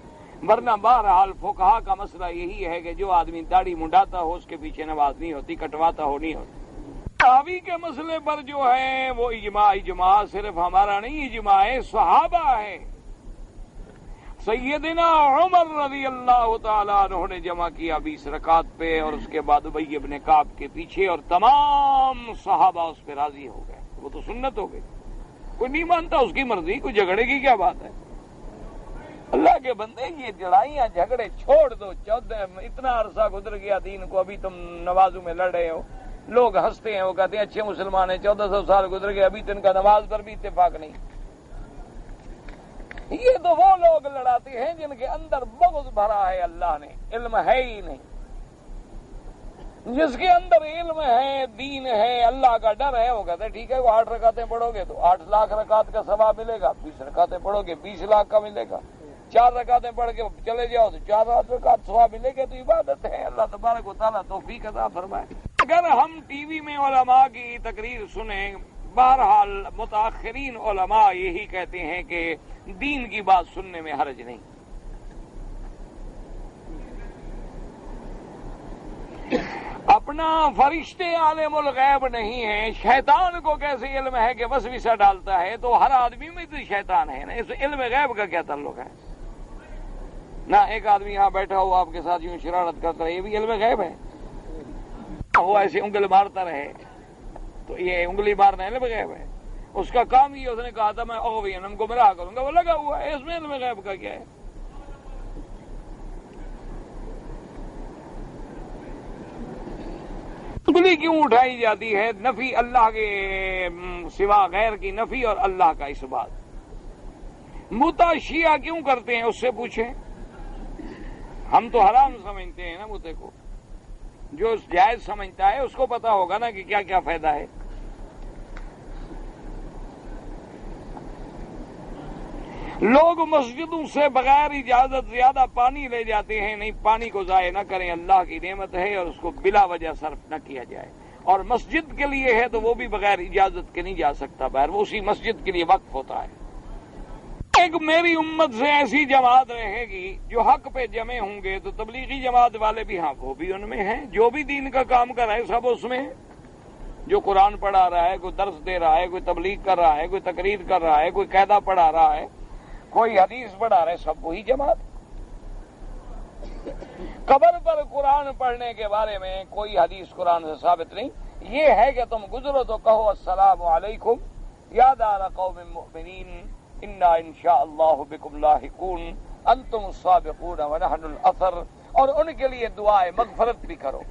ورنہ بہرحال فقہا کا مسئلہ یہی ہے کہ جو آدمی داڑھی منڈاتا ہو اس کے پیچھے نماز نہیں ہوتی، کٹواتا ہو نہیں ہوتی۔ صحابی کے مسئلے پر جو ہے وہ اجماع صرف ہمارا نہیں، اجماع صحابہ ہے۔ سیدنا عمر رضی اللہ تعالیٰ عنہ نے جمع کیا 20 رکعت پہ، اور اس کے بعد ابی ابن کعب کے پیچھے، اور تمام صحابہ اس پہ راضی ہو گئے۔ وہ تو سنت ہو گئی، کوئی نہیں مانتا اس کی مرضی، کوئی جھگڑے کی کیا بات ہے؟ اللہ کے بندے یہ لڑائیاں جھگڑے چھوڑ دو، 14 اتنا عرصہ گزر گیا دین کو، ابھی تم نمازوں میں لڑ رہے ہو۔ لوگ ہنستے ہیں، وہ کہتے ہیں اچھے مسلمان ہیں، 1400 سال گزر گئے ابھی تو ان کا نماز پر بھی اتفاق نہیں۔ یہ تو وہ لوگ لڑاتے ہیں جن کے اندر بغض بھرا ہے، اللہ نے علم ہے ہی نہیں۔ جس کے اندر علم ہے، دین ہے، اللہ کا ڈر ہے، وہ کہتے ہیں ٹھیک ہے، وہ 8 رکعتیں پڑھو گے تو 8 لاکھ رکعت کا ثواب ملے گا، 20 رکعتیں پڑھو گے 20 لاکھ کا ملے گا، 4 رکعتیں پڑھ کے چلے جاؤ تو 4 رکعت ثواب ملے گا۔ تو عبادت ہے، اللہ تبارک و تعالیٰ توفیق عطا فرمائے۔ اگر ہم ٹی وی میں علماء کی تقریر سنیں، بہرحال متاخرین علماء یہی کہتے ہیں کہ دین کی بات سننے میں حرج نہیں۔ اپنا فرشتے عالم الغیب نہیں ہیں، شیطان کو کیسے علم ہے کہ وسوسہ ڈالتا ہے؟ تو ہر آدمی میں تو شیطان ہے نا، اس علم غیب کا کیا تعلق ہے؟ نہ ایک آدمی یہاں بیٹھا ہو آپ کے ساتھ یوں شرارت کرتا رہے، یہ بھی علم غیب ہے؟ وہ ایسے انگل مارتا رہے تو یہ انگلی مارنا علم غیب ہے؟ اس کا کام ہی اس نے کہا تھا میں اووین گمراہ کروں گا، وہ لگا ہوا ہے، اس میں علم غیب کا کیا ہے؟ انگلی کیوں اٹھائی جاتی ہے؟ نفی اللہ کے سوا غیر کی نفی اور اللہ کا اس بات۔ متا شیعہ کیوں کرتے ہیں اس سے پوچھیں، ہم تو حرام سمجھتے ہیں نا متے کو، جو جائز سمجھتا ہے اس کو پتا ہوگا نا کہ کیا کیا فائدہ ہے۔ لوگ مسجدوں سے بغیر اجازت زیادہ پانی لے جاتے ہیں، نہیں، پانی کو ضائع نہ کریں، اللہ کی نعمت ہے اور اس کو بلا وجہ صرف نہ کیا جائے، اور مسجد کے لیے ہے تو وہ بھی بغیر اجازت کے نہیں جا سکتا باہر، وہ اسی مسجد کے لیے وقف ہوتا ہے۔ ایک میری امت سے ایسی جماعت رہے گی جو حق پہ جمع ہوں گے، تو تبلیغی جماعت والے بھی، ہاں وہ بھی ان میں ہیں، جو بھی دین کا کام کر رہا ہے سب اس میں ہے، جو قرآن پڑھا رہا ہے، کوئی درس دے رہا ہے، کوئی تبلیغ کر رہا ہے، کوئی تقریر کر رہا ہے، کوئی قاعدہ پڑھا رہا ہے، کوئی حدیث پڑھا رہے سب وہی جماعت. قبر پر قرآن پڑھنے کے بارے میں کوئی حدیث قرآن سے ثابت نہیں. یہ ہے کہ تم گزرو تو کہو السلام علیکم یا دار قوم مؤمنین انا انشاء اللہ بکم لاحقون انتم السابقون ونحن الاثر، اور ان کے لیے دعائے مغفرت بھی کرو.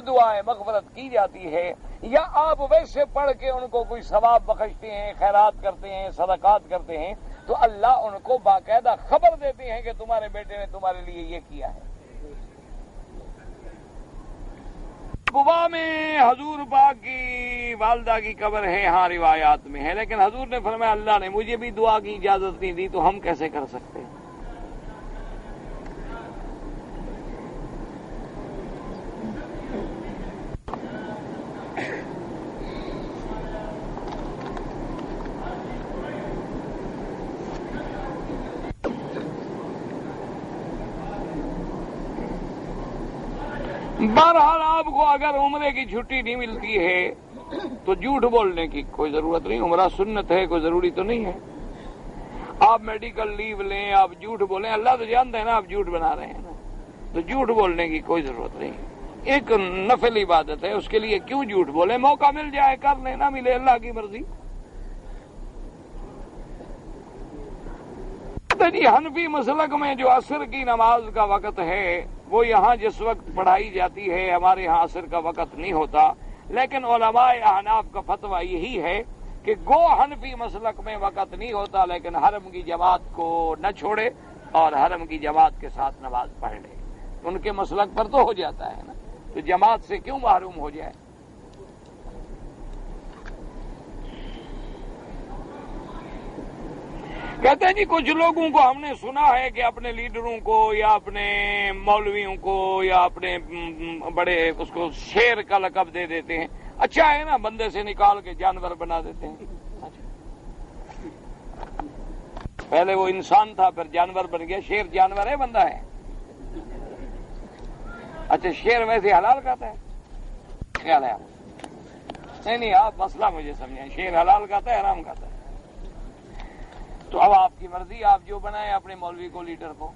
دعائے مغفرت کی جاتی ہے یا آپ ویسے پڑھ کے ان کو کوئی ثواب بخشتے ہیں، خیرات کرتے ہیں، صدقات کرتے ہیں، تو اللہ ان کو باقاعدہ خبر دیتے ہیں کہ تمہارے بیٹے نے تمہارے لیے یہ کیا ہے. قباء میں حضور پاک کی والدہ کی قبر ہے، ہاں روایات میں ہے، لیکن حضور نے فرمایا اللہ نے مجھے بھی دعا کی اجازت نہیں دی تو ہم کیسے کر سکتے ہیں. بہرحال آپ کو اگر عمرے کی چھٹی نہیں ملتی ہے تو جھوٹ بولنے کی کوئی ضرورت نہیں. عمرہ سنت ہے، کوئی ضروری تو نہیں ہے. آپ میڈیکل لیو لیں، آپ جھوٹ بولیں، اللہ تو جانتے ہیں نا آپ جھوٹ بنا رہے ہیں نا، تو جھوٹ بولنے کی کوئی ضرورت نہیں. ایک نفل عبادت ہے، اس کے لیے کیوں جھوٹ بولیں؟ موقع مل جائے کر لیں، نہ ملے اللہ کی مرضی. جی حنفی مسلک میں جو عصر کی نماز کا وقت ہے وہ یہاں جس وقت پڑھائی جاتی ہے ہمارے یہاں عصر کا وقت نہیں ہوتا، لیکن علماء احناف کا فتویٰ یہی ہے کہ گو حنفی مسلک میں وقت نہیں ہوتا لیکن حرم کی جماعت کو نہ چھوڑے اور حرم کی جماعت کے ساتھ نماز پڑھ لے. ان کے مسلک پر تو ہو جاتا ہے نا، تو جماعت سے کیوں محروم ہو جائے؟ کہتے ہیں جی کچھ لوگوں کو ہم نے سنا ہے کہ اپنے لیڈروں کو یا اپنے مولویوں کو یا اپنے بڑے اس کو شیر کا لقب دے دیتے ہیں. اچھا ہے نا، بندے سے نکال کے جانور بنا دیتے ہیں. پہلے وہ انسان تھا پھر جانور بن گیا. شیر جانور ہے بندہ ہے؟ اچھا شیر ویسے حلال کھاتا ہے؟ خیال ہے آپ؟ نہیں آپ مسئلہ مجھے سمجھیں. شیر حلال کھاتا ہے حرام کھاتا ہے؟ تو اب آپ کی مرضی، آپ جو بنائیں اپنے مولوی کو لیڈر کو.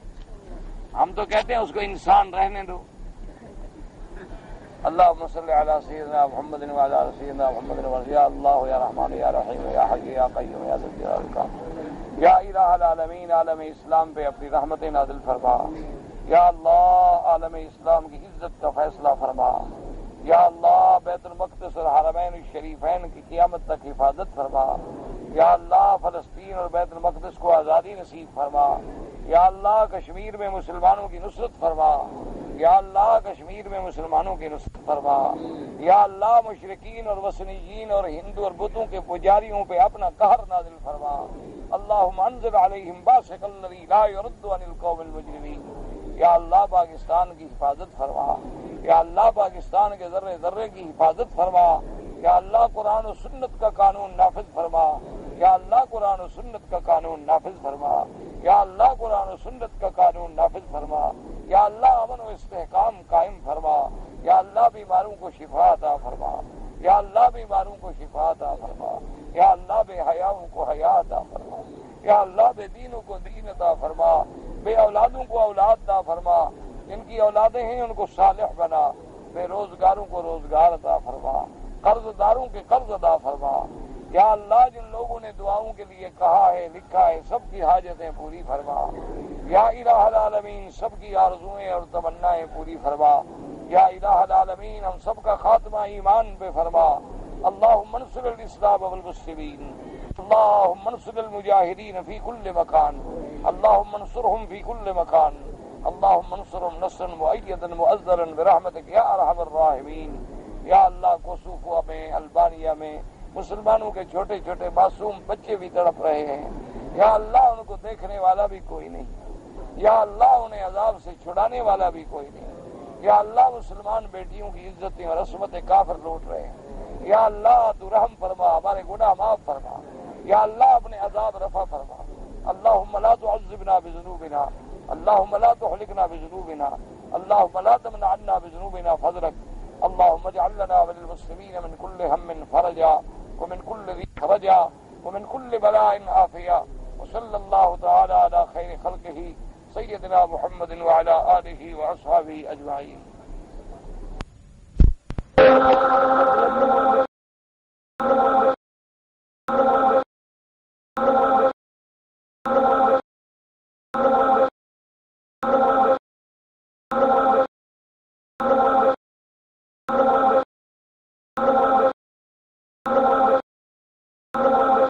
ہم تو کہتے ہیں اس کو انسان رہنے دو. اللہم صلی علی سیدنا محمد وعلی آل سیدنا محمد. یا اللہ یا رحمان یا رحیم یا حی یا قیوم یا ذی الجلال والاکرام. یا الہ العالمین عالم اسلام پہ اپنی رحمت نازل فرما. یا اللہ عالم اسلام کی عزت کا فیصلہ فرما. یا اللہ بیت المقدس اور حرمین الشریفین کی قیامت تک حفاظت فرما. یا اللہ فلسطین اور بیت المقدس کو آزادی نصیب فرما. یا اللہ کشمیر میں مسلمانوں کی نصرت فرما. یا اللہ کشمیر میں مسلمانوں کی نصرت فرما. یا اللہ مشرکین اور وثنیین اور ہندو اور بتوں کے پجاریوں پہ اپنا قہر نازل فرما. اللہم انزل علیہم باسق الذی لا یرد عن القوم المجرمین. یا اللہ پاکستان کی حفاظت فرما. یا اللہ پاکستان کے ذرے ذرے کی حفاظت فرما. یا اللہ قرآن و سنت کا قانون نافذ فرما. یا اللہ قرآن و سنت کا قانون نافذ فرما. یا اللہ قرآن و سنت کا قانون نافذ فرما. یا اللہ امن و استحکام قائم فرما. یا اللہ بیماروں کو شفا عطا فرما. یا اللہ بیماروں کو شفا عطا فرما. یا اللہ بے حیاؤں کو حیا عطا فرما. یا اللہ بے دینوں کو دین عطا فرما. بے اولادوں کو اولاد عطا فرما. جن کی اولادیں ہیں ان کو صالح بنا. بے روزگاروں کو روزگار عطا فرما. قرض داروں کے قرض ادا فرما. یا اللہ جن لوگوں نے دعاؤں کے لیے کہا ہے لکھا ہے سب کی حاجتیں پوری فرما. یا الہ العالمین سب کی آرزوئیں اور تمنائیں پوری فرما. یا الہ العالمین ہم سب کا خاتمہ ایمان پہ فرما. اللہم انصر الاسلام والمسلمین. اللہم انصر المجاہدین فی کل مکان. اللہم انصرہم فی کل مکان. اللہم انصرہم نصرا مؤیدا مؤزرا برحمتک یا ارحم الراحمین. یا اللہ کوسوفا میں البانیہ میں مسلمانوں کے چھوٹے چھوٹے معصوم بچے بھی تڑپ رہے ہیں. یا اللہ ان کو دیکھنے والا بھی کوئی نہیں. یا اللہ انہیں عذاب سے چھڑانے والا بھی کوئی نہیں. یا اللہ مسلمان بیٹیوں کی عزتیں اور عصمتیں کافر لوٹ رہے ہیں. یا اللہ تو رحم فرما، ہمارے گناہ معاف فرما. یا اللہ اپنے عذاب رفع فرما. اللہم لا تعذبنا بذنوبنا. اللہم لا تہلکنا بذنوبنا. اللہم لا تمنع عنا بذنوبنا فضلک. اللہم اجعل لنا وللمسلمین من کل ہم فرجا ومن كل ذي خرجا ومن كل بلاء عافية وصلی اللہ تعالی علی خیر خلقہ سیدنا محمد وعلی آلہ واصحابہ اجمعین.